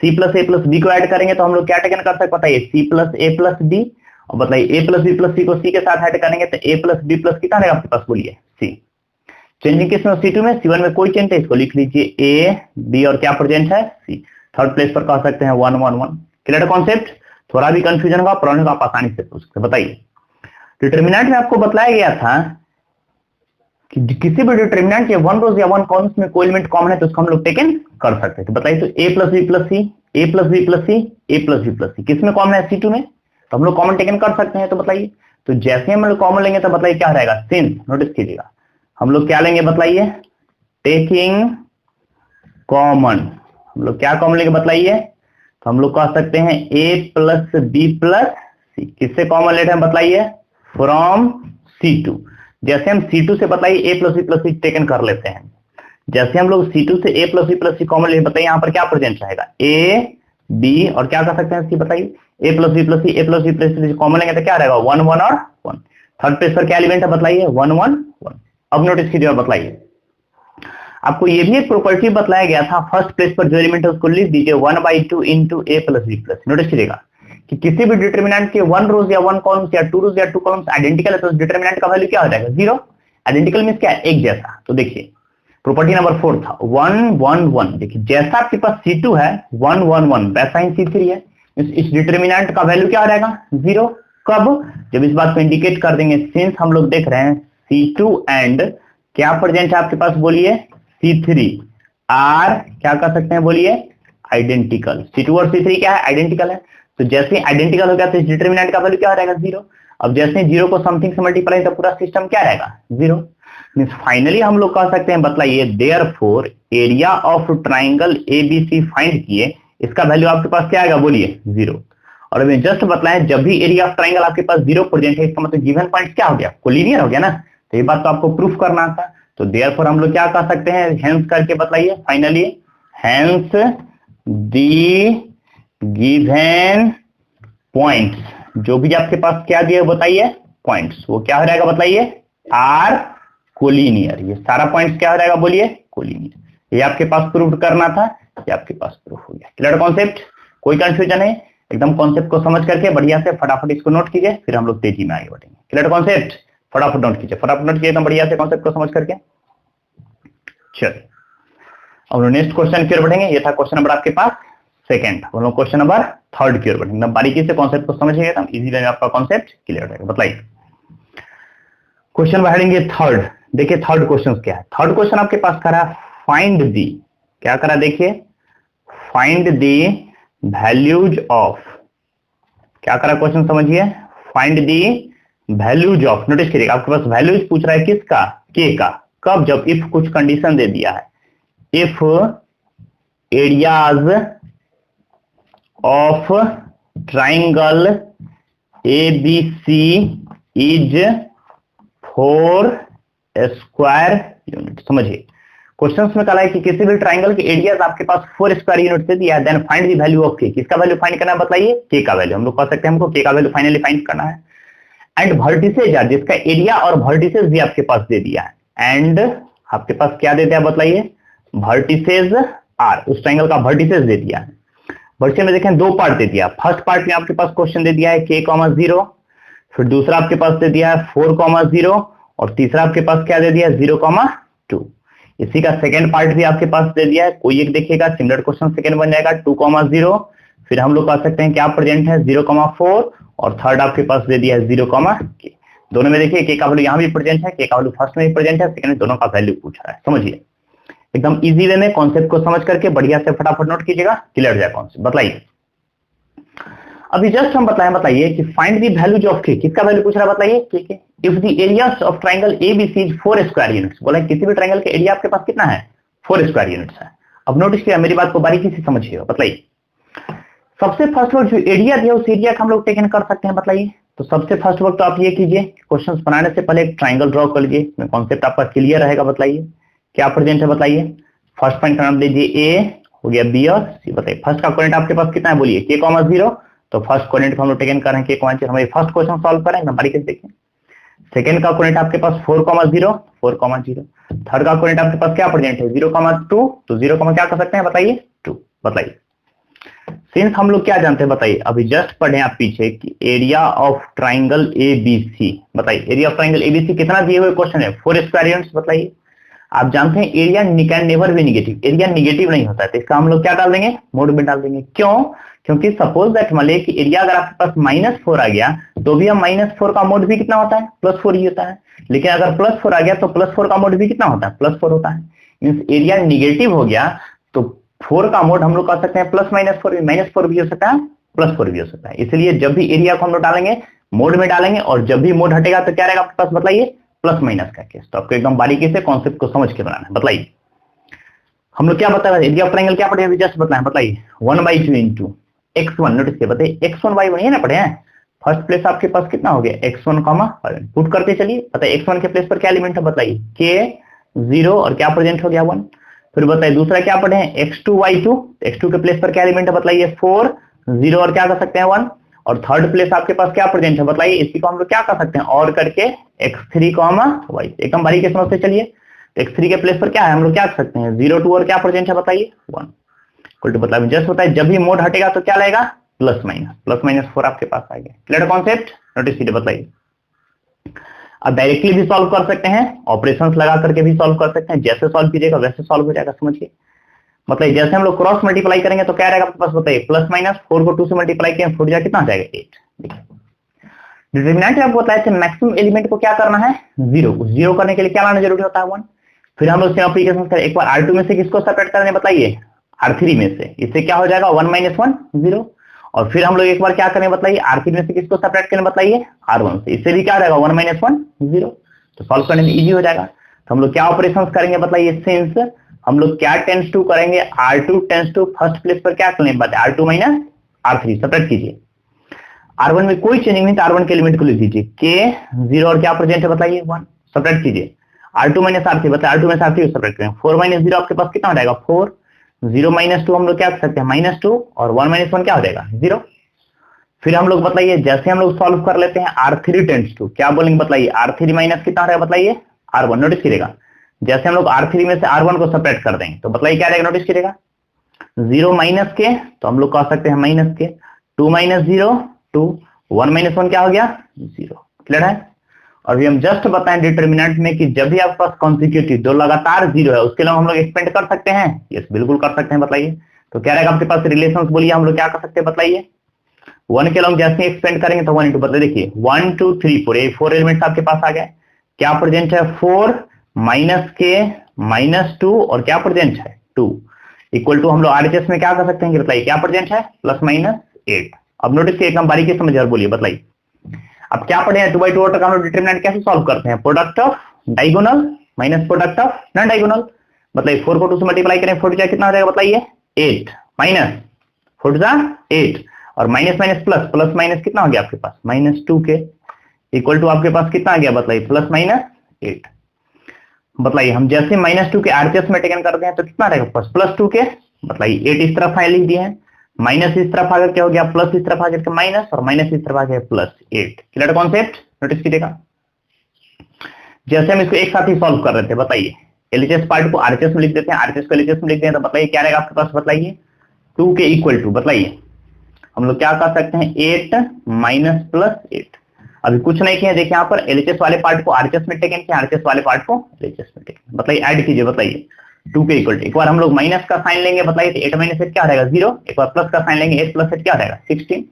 C plus A plus B को ऐड करेंगे तो हम लोग क्या टेकन कर सकते हैं बताइए, C plus A plus B, और बताइए A plus B plus C को C के साथ ऐड करेंगे तो A प्लस B प्लस कितना रहेगा आपके पास, बोलिए C। चेंजिंग किस में, C2 में, C1 में कोई चेंज है, इसको लिख लीजिए A B और क्या प्रेजेंट है C। थर्ड प्लेस पर कह सकते हैं 1 1 1। क्लियर कॉन्सेप्ट, थोड़ा भी कंफ्यूजन होगा प्रॉब्लम को आप आसानी से पूछ सकते। बताइए, डिटर्मिनेंट में आपको बताया गया था कि किसी भी डिटर्मिनेंट के 1 रोज या 1 कॉलम्स में कोई एलिमेंट कॉमन है तो उसको हम लोग टेकन कर सकते हैं। तो बताइए, तो A plus B plus C, A plus B plus C, A plus B plus C किस में कॉमन है, C2 में, तो हम लोग कॉमन टेकन कर सकते हैं। तो बताइए, तो जैसे हम लोग कॉमन लेंगे तो बताइए क्या रहेगा, सिंस, नोटिस कीजिएगा हम लोग क्या लेंगे बताइए, टेकिंग कॉमन, हम लोग क्या कॉमन लेंगे बताइए, तो हम लोग कह सकते हैं A plus B plus C, किससे कॉमन लेते हैं बताइए, फ्रॉम C2। जैसे हम C2 से बताइए A plus B plus C taken कर लेते हैं, जैसे हम लोग C2 से A plus B plus C common लेते बताइए यहाँ पर क्या प्रेजेंट रहेगा, A B और क्या कर सकते हैं C, बताइए A plus B plus C, A plus B plus C common लेंगे तो क्या रहेगा 1 1 और 1। थर्ड प्लेस पर क्या एलिमेंट है बताइए, 1 1 1। अब नोटिस कीजिए और बताइए, आपको ये भी एक प्रॉपर्टी बतलाया गया था, फर्स्ट प्लेस पर जो एलिमेंट है उसको लिख दीजिए 1/2 into A plus B plus. Notice कीजिएगा कि किसी भी डिटर्मिनेंट के 1 रोज या 1 कॉलम्स या 2 रोज या 2 कॉलम्स आइडेंटिकल है तो डिटर्मिनेंट का वैल्यू क्या हो जाएगा, 0। आइडेंटिकल मींस क्या है, एक जैसा। तो देखिए प्रॉपर्टी नंबर 4 था 1 1 1। देखिए जैसा आपके पास C2 है 1 1 1 वैसा ही C3 है, इस डिटर्मिनेंट का वैल्यू क्या हो जाएगा, 0। कब, जब इस बात को इंडिकेट कर देंगे, सिंस हम लोग देख रहे हैं C2 एंड क्या प्रेजेंट है आपके पास, बोलिए C3 आर क्या कर सकते हैं, बोलिए आइडेंटिकल। C2 और C3 क्या है, आइडेंटिकल है। तो जैसे आइडेंटिकल हो गया तो इस डिटर्मिनेंट का वैल्यू क्या हो जाएगा, 0। अब जैसे 0 को समथिंग से मल्टीप्लाई तो पूरा सिस्टम क्या रहेगा, 0। मींस फाइनली हम लोग कह सकते हैं, बतलाइए therefore area of triangle ABC find किए, इसका वैल्यू आपके पास क्या आएगा, बोलिए 0। और अभी जस्ट बतलाएं, जब भी एरिया ऑफ ट्राइंगल आपके पास 0 प्रेजेंट है इसका मतलब गिवन पॉइंट क्या हो गया, कोलिनियर हो गया ना। तो ये बात तो आपको प्रूफ करना था। तो देयरफॉर हम लोग क्या कह सकते हैं, हेंस करके बतलाइए finally, hence the given points, जो भी आपके पास क्या दिया बताइए पॉइंट्स, वो क्या हो जाएगा बताइए, आर कोलिनियर। ये सारा पॉइंट्स क्या हो जाएगा, बोलिए कोलिनियर। ये आपके पास प्रूफ करना था, ये आपके पास प्रूफ हो गया। क्लियर कॉन्सेप्ट, कोई कंफ्यूजन है, एकदम कॉन्सेप्ट को समझ करके बढ़िया से फटाफट इसको नोट कीजिए, फिर हम लोग तेजी में आगे बढ़ेंगे। क्लियर कॉन्सेप्ट, फटाफट नोट कीजिए, फटाफट नोट कीजिए एकदम बढ़िया से कॉन्सेप्ट को समझ करके। चलिए अब नेक्स्ट क्वेश्चन की ओर बढ़ेंगे। ये था क्वेश्चन नंबर आपके पास सेकंड, हम लोग क्वेश्चन नंबर थर्ड की ओर बढ़ेंगे। एकदम बारीकी से कॉन्सेप्ट को समझिएगा, एकदम इजी वे में आपका कॉन्सेप्ट क्लियर हो जाएगा। बताइए क्वेश्चन बढ़ेंगे थर्ड। देखिए थर्ड क्वेश्चन क्या है, थर्ड क्वेश्चन आपके पास करा फाइंड दी, क्या करा देखिए, फाइंड दी वैल्यूज ऑफ, क्या करा क्वेश्चन समझिए, find the values of. Notice करिएगा आपके पास वैल्यूज पूछ रहा है किसका, के का। कब, जब इफ कुछ कंडीशन दे दिया है, if areas of triangle ABC is 4 square unit. समझिए क्वेश्चंस में कहा है कि किसी भी ट्राइंगल के एरियाज आपके पास 4 स्क्वायर यूनिट से दिया है, then find the value of K. किसका वैल्यू फाइंड करना है बताइए? के का वैल्यू। हम लोग कह सकते हैं हमको के का वैल्यू फाइनली फाइंड करना है। एंड वर्टिसेज आर, जिसका एरिया और वर्टिसेज भी आपके पास दे दिया है। एंड आपके पास क्या दे दिया बताइए? वर्टिसेज आर, उस ट्राइंगल का वर्टिसेज दे दिया है। वर्टिसेज में देखें 2 पार्ट दे दिया। फर्स्ट पार्ट में आपके पास क्वेश्चन दे दिया है k, 0, फिर दूसरा आपके पास दे दिया है 4, 0 और तीसरा आपके पास क्या दे दिया है? 0, 2। इसी का सेकंड पार्ट भी आपके पास दे दिया है। कोई एक देखिएगा, सिमिलर क्वेश्चन सेकंड बन जाएगा 2, 0। फिर हम लोग कह सकते हैं क्या प्रेजेंट है? 0, 4 और थर्ड आपके पास दे दिया है 0, k। दोनों में देखिए के का वैल्यू यहाँ भी प्रेजेंट है, के का वैल्यू फर्स्ट में भी प्रेजेंट है, सेकंड में दोनों का वैल्यू पूछ रहा है। समझिए एकदम इजी वे में कॉन्सेप्ट को समझ करके बढ़िया से फटाफट नोट कीजिएगा, क्लियर जाए कॉन्सेप्ट। बताइए अभी जस्ट हम बताइए कि find the values of K. किसका वैल्यू पूछ रहा है बताइए? के। If the areas of triangle ABC is 4 square units. बोला किसी भी ट्राइंगल के एरिया आपके पास कितना है? 4 स्क्वायर यूनिट्स है। अब नोटिस किया, मेरी बात को बारीकी से समझिएगा। बताइए सबसे फर्स्ट वर्ड जो एरिया दिया उस एरिया का हम लोग टेकन कर सकते हैं। बताइए तो सबसे फर्स्ट वर्ड तो आप ये कीजिए, क्वेश्चन बनाने से पहले एक ट्राइंगल ड्रॉ कर लीजिए, कॉन्सेप्ट आपका क्लियर रहेगा। बताइए क्या प्रेजेंट है बताइए? फर्स्ट पॉइंट का नाम लीजिए A, हो गया B और C। बताइए फर्स्ट का कोऑर्डिनेट आपके पास कितना है बोलिए? k, 0। तो फर्स्ट कोऑर्डिनेट को हम लोग टेकन कर रहे हैं k, 0। हमारे फर्स्ट क्वेश्चन सॉल्व करें ना, बारीकी से देखें। सेकंड का कोऑर्डिनेट आपके पास 4, 0, 4, 0। थर्ड का कोऑर्डिनेट आपके पास क्या प्रेजेंट है? 0, 2। तो 0, क्या कर सकते हैं बताइए? 2। बताइए सिंस हम लोग क्या जानते हैं बताइए? अभी जस्ट पढ़े आप पीछे कि एरिया ऑफ ट्राइंगल ABC। बताइए एरिया ऑफ ट्राइंगल ABC कितना दिए हुए क्वेश्चन है? 4 स्क्वायर यूनिट्स। बताइए आप जानते हैं area can never be negative, area negative नहीं होता है, तो इसका हम लोग क्या डाल देंगे? मोड में डाल देंगे। क्यों? क्योंकि सपोज दैट मान कि एरिया अगर आपके पास -4 आ गया तो भी हम -4 का मोड भी कितना होता है? +4 ही होता है। लेकिन अगर +4 आ गया तो +4 का मोड भी कितना होता है? +4 होता है। मींस एरिया निगेटिव हो गया तो 4 का मोड हम लोग कह सकते हैं -4 भी हो सकता है, +4 भी हो सकता है। इसलिए जब भी एरिया को हम लोग डालेंगे मोड में डालेंगे, और जब भी मोड हटेगा तो क्या रहेगा आपके पास बताइए? प्लस माइनस का केस। तो आपको एकदम बारीकी से कॉन्सेप्ट को समझ के बनाना है। बताइए हम लोग क्या बताया? एरिया ऑफ ट्राइंगल क्या पढ़े? जस्ट बताएं। बताइए 1/2 इंटू x1। नोटिस किया बताइए x1/1 है ना पढ़े हैं। फर्स्ट प्लेस आपके पास कितना हो गया? x1, पुट करते चलिए। बताइए x1 के प्लेस पर क्या एलिमेंट है बताइए? k, 0 और क्या प्रेजेंट हो गया? 1। फिर बताइए दूसरा क्या पढ़े हैं? x2/2। x2 के प्लेस पर क्या एलिमेंट है बताइए? 4, 0 और क्या कर सकते हैं? 1। और थर्ड प्लेस आपके पास क्या प्रेजेंट है बताइए? इसी को हम लोग क्या कर सकते हैं? और करके x3, y। एकदम बारीकी से समझते चलिए। तो x3 के प्लेस पर क्या है? हम लोग क्या कर सकते हैं? 0, 2 और क्या प्रेजेंट है बताइए? 1। इक्वल टू मतलब जस्ट होता है जब भी मोड हटेगा तो क्या लगेगा? +-4 आपके पास आ गया। Clear concept? नोटिस कीजिए। बताइए अब डायरेक्टली भी सॉल्व कर सकते हैं, ऑपरेशंस लगा करके भी सॉल्व कर सकते हैं। जैसे सॉल्व कीजिएगा वैसे सॉल्व हो जाएगा। समझिए मतलब जैसे हम लोग क्रॉस मल्टीप्लाई करेंगे तो क्या रहेगा आपके पास बताइए? +-4 को 2 से मल्टीप्लाई करें 4 कितना आ जाएगा? 8। डिटरमिनेंट में आपको बताया थे मैक्सिमम एलिमेंट को क्या करना है? 0 करने के लिए क्या लाना जरूरी होता है? 1। फिर हम लोग एप्लीकेशन करें, एक बार R2 में से किसको सेपरेट करने बताइए? R3 में से। इससे क्या हो जाएगा? 1 - 1 0। और फिर हम लोग एक बार क्या करें बताइए? R3 में से किसको सेपरेट करने बताइए? R1 से। इससे भी क्या रहेगा? 1 - 1 0। तो सॉल्व करने में इजी हो जाएगा। तो हम लोग क्या ऑपरेशंस करेंगे बताइए? सिंस हम लोग क्या टेंस टू करेंगे? R2 tense to first place पर क्या करेंगे बताइए? R2 - R3 सेपरेट कीजिए। R1 में कोई चेंजिंग नहीं, तो R1 के एलिमेंट को लिख दीजिए k, 0 और क्या प्रेजेंट है बताइए? 1। सेपरेट कीजिए। R2 - R3 बताइए, R2 - R3 सेपरेट करें। 4 - 0 आपके पास कितना हो जाएगा? 4। 0 - 2 हम लोग क्या कर सकते हैं? -2 और 1 - 1 क्या हो जाएगा? 0। फिर हम लोग बताइए जैसे हम लोग सॉल्व कर लेते हैं R3 टेंस टू क्या बोलेंगे बताइए? R3 माइनस कितना रहेगा बताइए? R1। नोटिस कीजिएगा जैसे हम लोग R3 में से R1 को सेपरेट कर देंगे तो बताइए क्या रहेगा? नोटिस कीजिएगा 0 माइनस के, तो हम लोग कह सकते हैं माइनस के। 2 - 0 2, 1 - 1 क्या हो गया? 0। क्लियर है? और भी हम जस्ट बताएं डिटरमिनेंट में कि जब भी आपके पास कॉन्सिक्यूटिव दो लगातार 0 है उसके लिए हम लोग एक्सपेंड कर सकते हैं। यस बिल्कुल कर सकते हैं। बताइए तो क्या रहेगा आपके पास रिलेशंस? बोलिए हम लोग क्या कर सकते हैं बताइए? 1 के लॉन्ग जैसे एक्सपेंड करेंगे तो 1 इंटू बताइए। देखिए 1 2 3 4 ये 4 एलिमेंट्स आपके पास आ गए। क्या प्रेजेंट है? 4 माइनस के -2 और क्या प्रेजेंट है? 2 इक्वल टू हम लोग आरएचएस में क्या कर सकते हैं? बताइए क्या प्रेजेंट है? +-8। अब नोटिस के एकदम बारीकी समझ और बोलिए। बताइए अब क्या पढ़े हैं? 2/2 ऑर्डर का हम लोग डिटरमिनेंट कैसे सॉल्व करते हैं? Product of diagonal minus product of non diagonal. बताइए 4 को 2 से मल्टीप्लाई करें 4 कितना हो जाएगा बताइए? 8 माइनस 4 8 और minus minus plus, plus minus कितना हो गया आपके पास -2k इक्वल टू आपके पास कितना आ गया बताइए प्लस माइनस 8। बताइए हम जैसे -2 के आरसीएस में टेकन करते हैं तो कितना रहेगा प्लस 2k। बताइए 8 इस तरफ लिख दिए हैं, माइनस इस तरफ आकर क्या हो गया प्लस, इस तरफ आकर के माइनस, और माइनस इस तरफ आ गया +8। क्लियर कॉन्सेप्ट, नोटिस कीजिएगा। जैसे हम इसको एक साथ ही सॉल्व कर रहे थे, बताइए एलएचएस पार्ट को आरएचएस में लिख देते हैं, आरएचएस को एलएचएस में लिख देते हैं, तो बताइए क्या रहेगा आपके पास बताइए 2 के इक्वल टू, बताइए हम लोग क्या कर सकते हैं 8 माइनस प्लस 8। अभी कुछ नहीं किया, देखिए यहाँ पर एलएचएस वाले पार्ट को आरएचएस में टेकन किया, आरएचएस वाले पार्ट को एलएचएस में टेकन। बताइए ऐड कीजिए, बताइए 2 के इक्वल टू, एक बार हम लोग माइनस का साइन लेंगे, बताइए तो 8 माइनस 8 क्या रहेगा 0, एक बार प्लस का साइन लेंगे 8 प्लस 8 क्या रहेगा 16।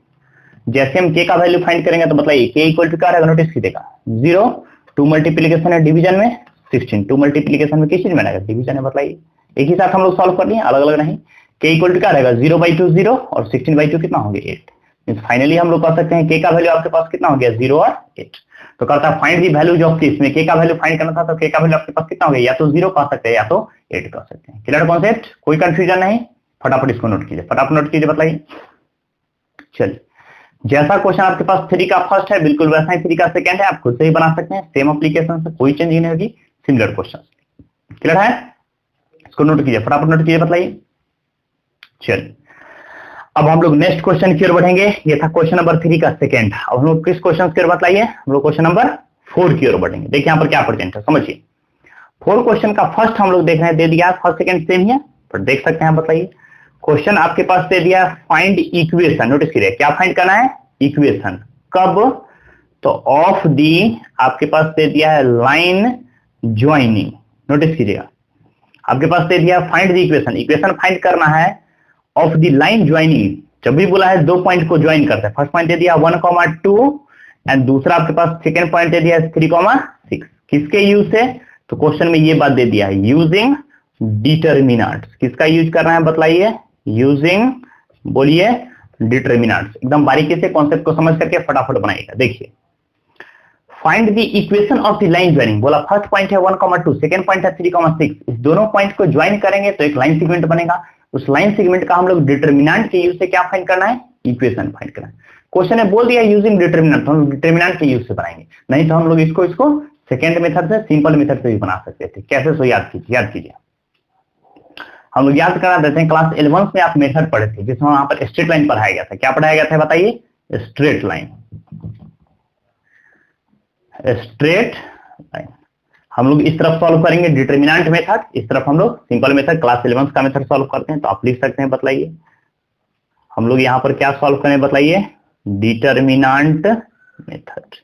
जैसे हम के का वैल्यू फाइंड करेंगे तो बताइए के इक्वल टू क्या रहेगा, नोटिस कीजिएगा 0, 2 मल्टीप्लीकेशन है डिवीजन में 16, 2 मल्टीप्लीकेशन में किस चीज में रहेगा डिवीजन है। बताइए एक ही साथ हम लोग सॉल्व कर लिए, अलग अलग नहीं। के इक्वल टू क्या रहेगा 0/2 0 और 16/2 कितना हो गया 8। फाइनली हम लोग कह सकते हैं के का वैल्यू आपके पास कितना हो गया 0 और 8। तो कहता है find the values of this, में के का वैल्यू फाइंड करना था तो के का वैल्यू आपके पास कितना हो गया, या तो 0 कह सकते हैं या तो 8 कह सकते हैं। क्लियर कॉन्सेप्ट, कोई कंफ्यूजन नहीं, फटाफट इसको नोट कीजिए, फटाफट नोट कीजिए। बताइए चलिए, जैसा क्वेश्चन आपके पास 3 का फर्स्ट है बिल्कुल वैसा ही 3 का सेकंड है, आप खुद से ही बना सकते हैं, सेम एप्लीकेशन से कोई चेंज नहीं होगी, सिमिलर क्वेश्चन। क्लियर है, इसको नोट कीजिए, फटाफट नोट कीजिए। बताइए चलिए, अब हम लोग नेक्स्ट क्वेश्चन की ओर बढ़ेंगे। ये था क्वेश्चन नंबर 3 का सेकंड। अब हम लोग किस क्वेश्चन की ओर बताइए, हम लोग क्वेश्चन नंबर 4 की ओर बढ़ेंगे। देखिए यहाँ पर क्या प्रेजेंट है, समझिए। 4 क्वेश्चन का फर्स्ट हम लोग देख रहे हैं, दे दिया फर्स्ट सेकंड सेम ही है, पर देख सकते हैं। बताइए क्वेश्चन आपके पास दे दिया फाइंड इक्वेशन, नोटिस कीजिए क्या फाइंड करना है इक्वेशन, कब, तो ऑफ दी आपके पास दे दिया है लाइन ज्वाइनिंग। नोटिस कीजिएगा आपके पास दे दिया find the equation, equation find करना है ऑफ द लाइन ज्वाइनिंग। जब भी बोला है 2 पॉइंट को ज्वाइन करते हैं, फर्स्ट पॉइंट दे दिया 1,2 एंड दूसरा आपके पास सेकंड पॉइंट दे दिया 3,6। किसके यूज से, तो क्वेश्चन में ये बात दे दिया है यूजिंग डिटर्मिनेंट्स। किसका यूज करना है बताइए, यूजिंग, बोलिए डिटर्मिनेंट्स। एकदम बारीकी से कॉन्सेप्ट को समझ करके फटाफट बनाइएगा। देखिए find the equation of the line joining, बोला फर्स्ट पॉइंट है 1,2, सेकंड पॉइंट है 3,6। इस दोनों पॉइंट को ज्वाइन करेंगे तो एक लाइन सेगमेंट बनेगा, उस लाइन सेगमेंट का हम लोग डिटर्मिनेंट के यूज से क्या फाइंड करना है, इक्वेशन फाइंड करना है। क्वेश्चन ने बोल दिया यूजिंग डिटर्मिनेंट, तो हम लोग डिटर्मिनेंट के यूज से बनाएंगे, नहीं तो हम लोग इसको सेकंड मेथड से, सिंपल मेथड से भी बना सकते थे। कैसे, सो याद कीजिए। हम लोग याद करा देते हैं, क्लास 11 में आप मेथड पढ़े थे जिसमें वहां पर स्ट्रेट लाइन पढ़ाया गया था। क्या पढ़ाया गया था बताइए, स्ट्रेट लाइन। स्ट्रेट लाइन हम लोग इस तरफ सॉल्व करेंगे डिटर्मिनेंट मेथड, इस तरफ हम लोग सिंपल मेथड क्लास 11 का मेथड सॉल्व करते हैं। तो आप लिख सकते हैं, बताइए हम लोग यहाँ पर क्या सॉल्व करें, बताइए डिटर्मिनेंट मेथड।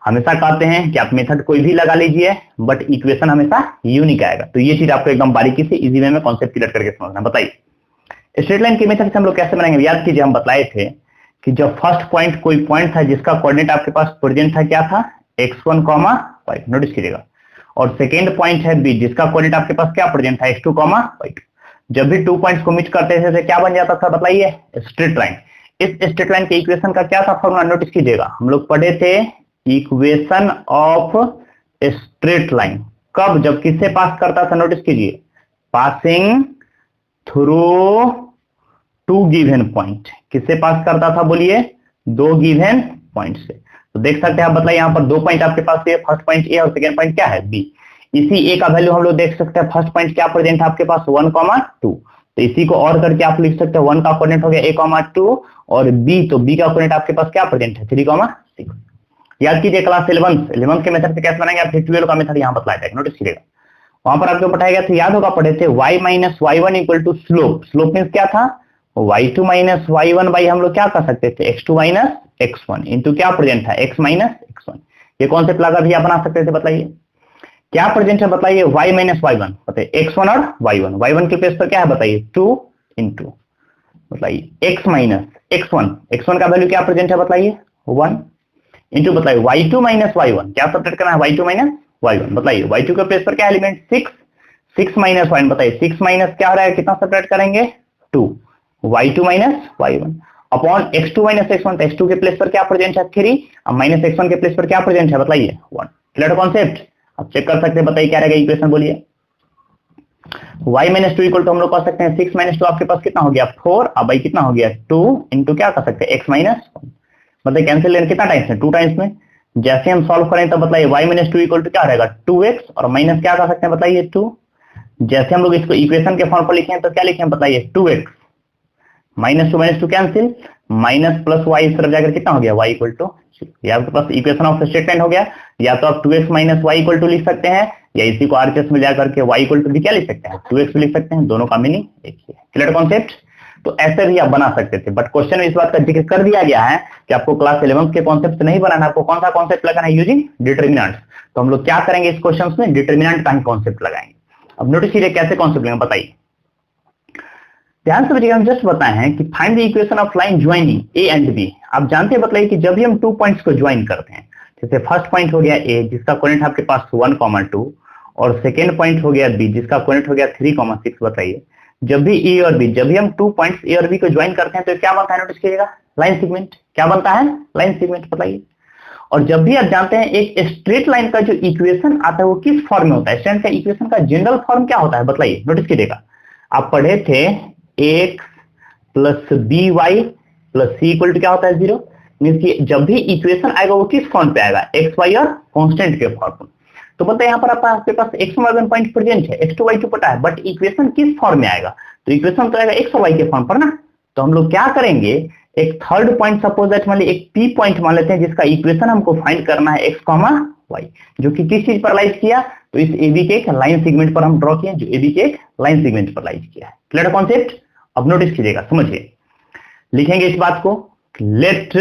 हमेशा कहते हैं कि आप मेथड कोई भी लगा लीजिए बट इक्वेशन हमेशा यूनिक आएगा। तो ये चीज आपको एकदम बारीकी से इजी वे में कॉन्सेप्ट क्लियर करके समझना। बताइए स्ट्रेट लाइन के मेथड से हम लोग कैसे बनाएंगे, याद कीजिए हम बताए थे कि जब फर्स्ट पॉइंट कोई पॉइंट था जिसका कोऑर्डिनेट आपके पास प्रेजेंट था, क्या था x1, y, नोटिस कीजिएगा, और सेकेंड पॉइंट है b जिसका कोऑर्डिनेट आपके पास क्या प्रेजेंट था x2, y2। जब भी 2 पॉइंट्स को मीट करते थे क्या बन जाता था बताइए, स्ट्रेट लाइन। इस स्ट्रेट लाइन के इक्वेशन का क्या था फॉर्मूला, नोटिस कीजिएगा हम लोग पढ़े थे इक्वेशन ऑफ स्ट्रेट लाइन। कब, जब किससे पास करता था, नोटिस कीजिए पासिंग थ्रू 2 गिवन पॉइंट। किससे पास करता था बोलिए, 2 गिवन पॉइंट से। तो देख सकते हैं आप, बताइए यहाँ पर 2 पॉइंट आपके पास है, फर्स्ट पॉइंट ए और सेकंड पॉइंट क्या है बी। इसी ए का वैल्यू हम लोग देख सकते हैं, फर्स्ट पॉइंट क्या प्रेजेंट है आपके पास 1,2, तो इसी को और करके आप लिख सकते हैं 1 का कोऑर्डिनेट हो गया a,2 और b, तो b का कोऑर्डिनेट आपके पास क्या प्रेजेंट है 3,6। याद कीजिए क्लास 11 के मेथड से कैसे बनाएंगे, आप 12 का मेथड यहाँ बतलाया था, नोटिस कीजिएगा वहां पर आपको बताया गया था, याद होगा पढ़े थे y minus y1 equal to slope. Slope means क्या था, y2 माइनस y1 बाई हम लोग क्या कर सकते थे x2 माइनस x1 इंटू क्या प्रेजेंट था x माइनस x1। ये कौन से प्लागा भी आप बना सकते थे, बताइए क्या प्रेजेंट है, बताइए y माइनस y1, बताइए x1 और y1, y1 के प्लेस पर क्या है बताइए 2 इंटू, बताइए x माइनस x1 का वैल्यू क्या प्रेजेंट है बताइए 1 इंटू, बताइए y2 माइनस y1, क्या सब्ट्रैक्ट करना है y2 माइनस y1, बताइए y2 के प्लेस पर क्या एलिमेंट 6 माइनस 1, बताइए 6 माइनस क्या हो रहा है, कितना सब्ट्रैक्ट करेंगे 2, y2 minus y1 upon x2 minus x1, तो x2 के प्लेस पर क्या प्रेजेंट है 3 और माइनस x1 के प्लेस पर क्या प्रेजेंट है बताइए 1। क्लियर कॉन्सेप्ट, आप चेक कर सकते हैं, बताइए क्या रहेगा इक्वेशन, बोलिए y minus two equal to हम लोग कह सकते हैं 6 माइनस टू आपके पास कितना हो गया 4, अब y कितना हो गया 2 इंटू क्या कर सकते हैं x माइनस 1, मतलब कैंसिल लेने कितना टाइम्स में 2 टाइम्स में। जैसे हम सॉल्व करें तो बताइए y minus two equal to क्या रहेगा 2x और माइनस क्या कर सकते हैं बताइए 2। जैसे हम लोग इसको इक्वेशन के फॉर्म पर लिखे हैं तो क्या लिखे हैं बताइए 2x minus two cancel, minus plus Y इस तरफ जाकर कितना हो गया y इक्वल टू, या आपके पास इक्वेशन ऑफ स्टेटमेंट हो गया। या तो आप 2x minus Y equal to लिख सकते हैं या इसी को आरएचएस में जाकर के y इक्वल टू भी क्या लिख सकते हैं 2x भी लिख सकते हैं, दोनों का मीनिंग एक ही है। Clear concept. तो ऐसे भी आप बना सकते थे, बट क्वेश्चन में इस बात का जिक्र कर दिया गया है कि आपको क्लास 11 के कॉन्सेप्ट नहीं बनाना, आपको कौन सा कॉन्सेप्ट लगाना है यूजिंग डिटर्मिनेंट्स। तो हम लोग क्या करेंगे इस क्वेश्चन में डिटर्मिनेंट का ही कॉन्सेप्ट लगाएंगे। अब नोटिस कीजिए कैसे कॉन्सेप्ट लेंगे बताइए, ध्यान से बच्चों हम जस्ट बताए हैं कि find the equation of line joining A and B. आप जानते हैं बताइए कि जब भी हम 2 पॉइंट्स को ज्वाइन करते हैं, जैसे फर्स्ट पॉइंट हो गया ए जिसका कोऑर्डिनेट आपके पास 1,2 और सेकेंड पॉइंट हो गया बी जिसका कोऑर्डिनेट हो गया 3,6। बताइए जब भी ए और बी, जब भी हम 2 पॉइंट्स ए और बी को ज्वाइन करते हैं तो क्या बनता है नोटिस कीजिएगा लाइन सेगमेंट। क्या बनता है लाइन सेगमेंट बताइए। और जब भी आप जानते हैं एक स्ट्रेट लाइन का जो इक्वेशन आता है वो किस फॉर्म में होता है, स्ट्रेट का इक्वेशन का जनरल फॉर्म क्या होता है बताइए, नोटिस कीजिएगा। आप पढ़े थे x plus B Y plus C equal to क्या होता है 0। मीन्स कि जब भी इक्वेशन आएगा वो किस फॉर्म पे आएगा एक्स वाई और कांस्टेंट के फॉर्म में। तो पता है यहाँ पर आपके पास x y पॉइंट प्रेजेंट है, x2 y2 पता है, बट इक्वेशन किस फॉर्म में आएगा, तो इक्वेशन तो आएगा x और y के फॉर्म पर ना। तो हम लोग क्या करेंगे, एक थर्ड पॉइंट सपोज दैट मान लीजिए एक p पॉइंट मान लेते हैं जिसका इक्वेशन हमको फाइंड करना है x, y, जो कि किस चीज पर लाइज किया, तो इस AB के एक लाइन सेगमेंट पर हम ड्रॉ किए, जो AB के एक लाइन सेगमेंट पर लाइज किया है। Clear concept. अब नोटिस कीजिएगा समझिए, लिखेंगे इस बात को, लेट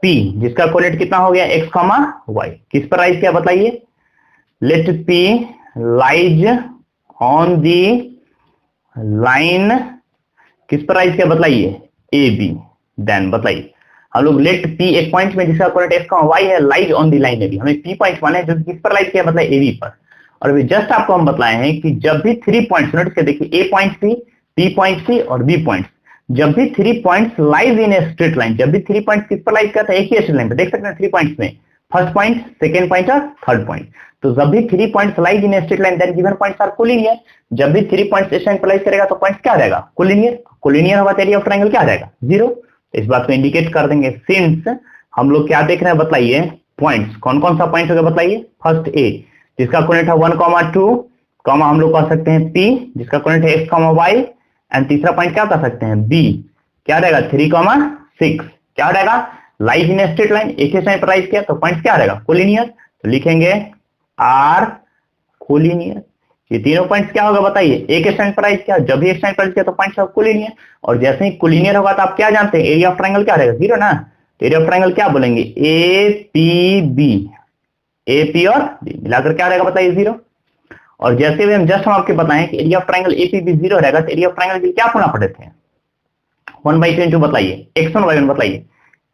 P जिसका कोऑर्डिनेट कितना हो गया x, y किस पर लाइज किया बताइए, let P lies on the line किस पर लाइज किया बताइए AB। देन बताइए हम लोग लेट P एक पॉइंट में जिसका कोऑर्डिनेट x, y है lies on the line AB, हमें P पॉइंट माने जो किस पर लाइज किया मतलब AB पर। और अभी जस्ट आपको हम बताए हैं कि जब भी 3 पॉइंट्स नोटिस करके देखिए A point C, P point C और B पॉइंट, जब भी 3 points lies in a straight line, जब भी 3 पॉइंट्स किस पर लाइज करता है एक ही स्ट्रेट लाइन पे, देख सकते हैं 3 पॉइंट्स में फर्स्ट पॉइंट, सेकंड पॉइंट और थर्ड पॉइंट। तो जब भी 3 points lies in a straight line then given points are collinear. जब भी 3 पॉइंट्स इस लाइन पर लाइज करेगा तो पॉइंट्स क्या रहेगा कोलिनियर, कोलिनियर होगा तो एरिया ऑफ ट्रायंगल क्या रहेगा 0। इस बात को इंडिकेट कर देंगे सिंस हम लोग क्या देख रहे हैं बताइए पॉइंट्स, कौन कौन सा पॉइंट होगा बताइए, फर्स्ट A जिसका कोऑर्डिनेट है 1,2, कॉमा हम लोग कह सकते हैं P जिसका कोऑर्डिनेट है x, y एंड तीसरा पॉइंट क्या कर सकते हैं B, क्या रहेगा 3,6, क्या रहेगा लाइज इन स्ट्रेट लाइन, एक ही लाइन पर लाइज किया तो पॉइंट क्या रहेगा कोलिनियर। तो लिखेंगे आर कोलिनियर। ये तीनों पॉइंट्स क्या होगा बताइए एक स्टैंड पर लाइज किया, जब भी एक स्टैंड पर लाइज किया तो पॉइंट्स कोलिनियर। और जैसे ही कोलिनियर होगा तो आप क्या जानते हैं एरिया ऑफ ट्रायंगल क्या रहेगा 0 ना। तो एरिया ऑफ ट्रायंगल क्या बोलेंगे APB, AP और B मिलाकर क्या रहेगा बताइए 0। और जैसे भी हम जस्ट हम आपके बताएं कि एरिया ऑफ ट्रायंगल APB 0 रहेगा तो एरिया ऑफ ट्रायंगल के क्या होना पड़े थे 1/2 बताइए x1 y1 बताइए,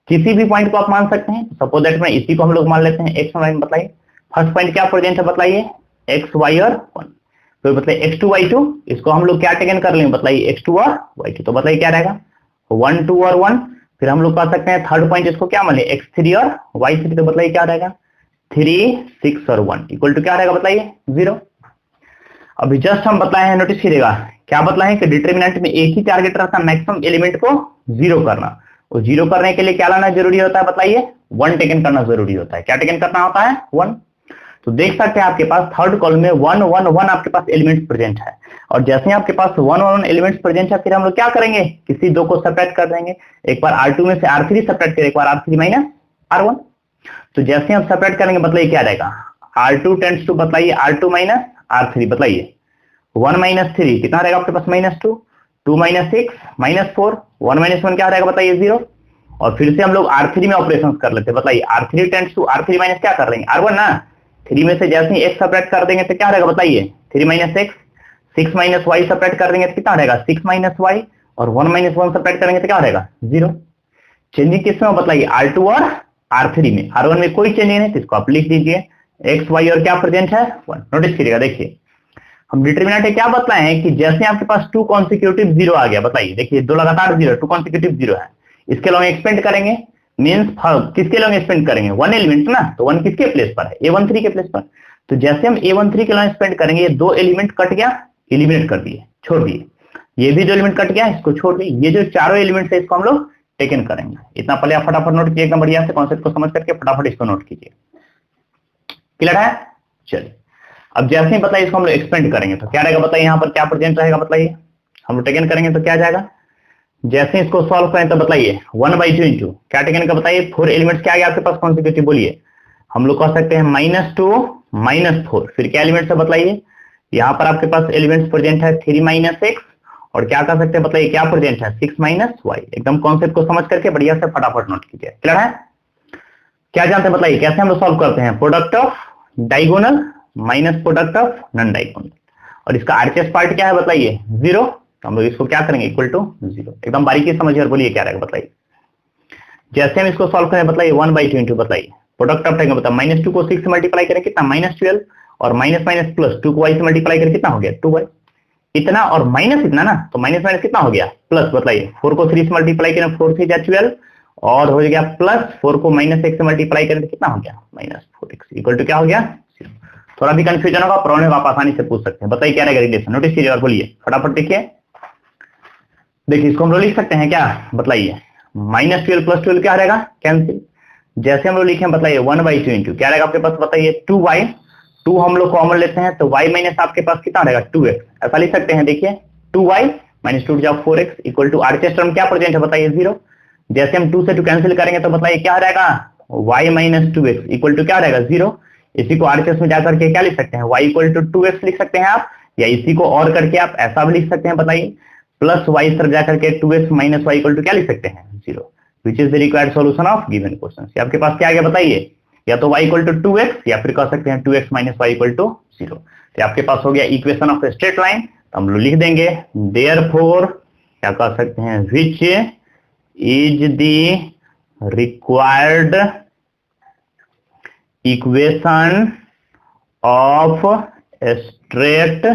किसी भी पॉइंट को आप मान सकते हैं। सपोज दैट में इसी को हम लोग मान लेते हैं x1 y1 बताइए, फर्स्ट पॉइंट क्या प्रेजेंट है बताइए x, y और 1, तो बताइए x2 y2, इसको हम लोग क्या टेकन कर लेंगे बताइए x2 और y2, तो बताइए क्या रहेगा 1 2 और 1। फिर हम लोग कह सकते हैं थर्ड पॉइंट इसको क्या मान लिया x3 और y3, तो बताइए क्या रहेगा 3 6 और 1 इक्वल टू क्या रहेगा बताइए 0। अभी जस्ट हम बताए हैं नोटिस कीजिएगा क्या बताए कि डिटरमिनेंट में एक ही टारगेट रहता है मैक्सिमम एलिमेंट को 0 करना, और 0 करने के लिए क्या लाना जरूरी होता है बताइए 1 टेकन करना जरूरी होता है। क्या टेकन करना होता है 1। तो देख सकते हैं आपके पास थर्ड कॉलम में 1 1 1 आपके पास एलिमेंट्स प्रेजेंट है, और जैसे ही आपके पास 1 1 एलिमेंट्स प्रेजेंट है फिर हम लोग क्या करेंगे किसी दो को सेपरेट कर देंगे, एक बार R2 में से R3 सेपरेट करें, एक बार R3 माइनस R1। तो जैसे हम सेपरेट करेंगे बताइए क्या रहेगा R2 टेंड्स टू बताइए R2 माइनस R3, बताइए 1 माइनस 3 कितना रहेगा आपके पास -2, 2 माइनस 6 -4, 1 माइनस 1 क्या रहेगा बताइए 0। और फिर से हम लोग R3 में ऑपरेशंस कर लेते हैं, बताइए R3 tends to R3 minus क्या कर लेंगे R1 ना, 3 में से जैसे ही x सेपरेट कर देंगे तो क्या रहेगा बताइए 3 minus x, 6 minus y separate कर देंगे तो कितना रहेगा 6 माइनस y, और 1 माइनस 1 सेपरेट करेंगे तो क्या रहेगा 0। चेंजिंग किसमें बताइए R2 और R3 में, R1 में कोई चेंज नहीं है तो इसको आप लिख दीजिए x y और क्या प्रेजेंट है 1। नोटिस करिएगा देखिए हम डिटरमिनेंट क्या बताए हैं कि जैसे आपके पास 2 कॉन्सिक्यूटिव 0 आ गया, बताइए देखिए 2 लगातार 0, 2 कॉन्सिक्यूटिव 0 है, इसके लॉन्ग एक्सपेंड करेंगे मींस किसके लॉन्ग एक्सपेंड करेंगे 1 एलिमेंट ना, तो 1 किसके प्लेस पर है A13 के प्लेस पर। तो जैसे हम A13 के लॉन्ग एक्सपेंड करेंगे 2 एलिमेंट कट गया एलिमिनेट कर दिए, छोड़ दिए। ये भी जो एलिमेंट कट गया इसको छोड़ दिए। ये जो चारों एलिमेंट है इसको हम लोग टेकन करेंगे। इतना पहले आप फटाफट नोट कीजिए, एकदम बढ़िया से कॉन्सेप्ट को समझ करके फटाफट इसको नोट कीजिए। क्लियर है? चलिए अब जैसे ही बताइए इसको हम लोग एक्सपेंड करेंगे तो क्या रहेगा बताइए, यहाँ पर क्या प्रेजेंट रहेगा बताइए। हम लोग टेकन करेंगे तो क्या जाएगा, जैसे इसको सॉल्व करें तो बताइए 1/2 इंटू क्या टेकन का बताइए, 4 एलिमेंट्स क्या आ गया आपके पास कॉन्सिक्यूटिव, बोलिए। हम लोग कह सकते हैं -2 -4, फिर क्या एलिमेंट्स है बताइए। यहाँ पर आपके पास एलिमेंट्स प्रेजेंट है 3 - x, और क्या कर सकते हैं बताइए, क्या प्रेजेंट है 6 - y। एकदम कॉन्सेप्ट को समझ करके बढ़िया से फटाफट नोट कीजिए। क्लियर है? क्या जानते हैं बताइए, कैसे हम लोग सॉल्व करते हैं, product of diagonal minus product of non diagonal, और इसका आरएचएस पार्ट क्या है बताइए 0, तो हम लोग इसको क्या करेंगे इक्वल टू 0। एकदम बारीकी समझिए और बोलिए क्या रहेगा बताइए। जैसे हम इसको सॉल्व करें बताइए 1/2 इंटू बताइए प्रोडक्ट ऑफ टाइम बताइए, -2 को 6 से मल्टीप्लाई करें कितना -12, और माइनस माइनस प्लस 2 को y से मल्टीप्लाई करें कितना हो गया 2y, इतना और माइनस इतना ना, तो माइनस माइनस कितना हो गया प्लस, बताइए 4 को 3 से मल्टीप्लाई करें 4 3 जा 12, और हो गया प्लस 4 को -1 से मल्टीप्लाई करें तो कितना हो गया -4x इक्वल टू क्या हो गया 0। थोड़ा भी कंफ्यूजन होगा प्रॉब्लम आप आसानी से पूछ सकते हैं। बताइए क्या रहेगा रिलेशन, नोटिस कीजिए और बोलिए फटाफट। देखिए इसको हम लोग लिख सकते हैं क्या बताइए, -12 + 12 क्या रहेगा कैंसिल। जैसे हम लोग लिखे बताइए 1/2 इंटू क्या रहेगा आपके पास बताइए 2y, 2 हम लोग कॉमन लेते हैं तो y माइनस आपके पास कितना रहेगा 2x, ऐसा लिख सकते हैं। देखिए 2y - 2 जाओ 4x equal to RHS term क्या प्रेजेंट है बताइए 0। जैसे हम 2 से 2 कैंसिल करेंगे तो बताइए क्या रहेगा y - 2x इक्वल टू क्या रहेगा 0। इसी को आरएचएस में जाकर के क्या लिख सकते हैं, y इक्वल टू 2x लिख सकते हैं आप, या इसी को और करके आप ऐसा भी लिख सकते हैं बताइए, प्लस y तरफ जाकर के 2x minus y equal to क्या लिख सकते हैं 0, which is the required solution of given question. आपके पास क्या आ गया बताइए, या तो y इक्वल टू 2x या फिर कह सकते हैं 2x minus y equal to 0। तो आपके पास हो गया इक्वेशन ऑफ स्ट्रेट लाइन। तो हम लोग लिख देंगे देयरफॉर क्या कह सकते हैं, which is the required equation of straight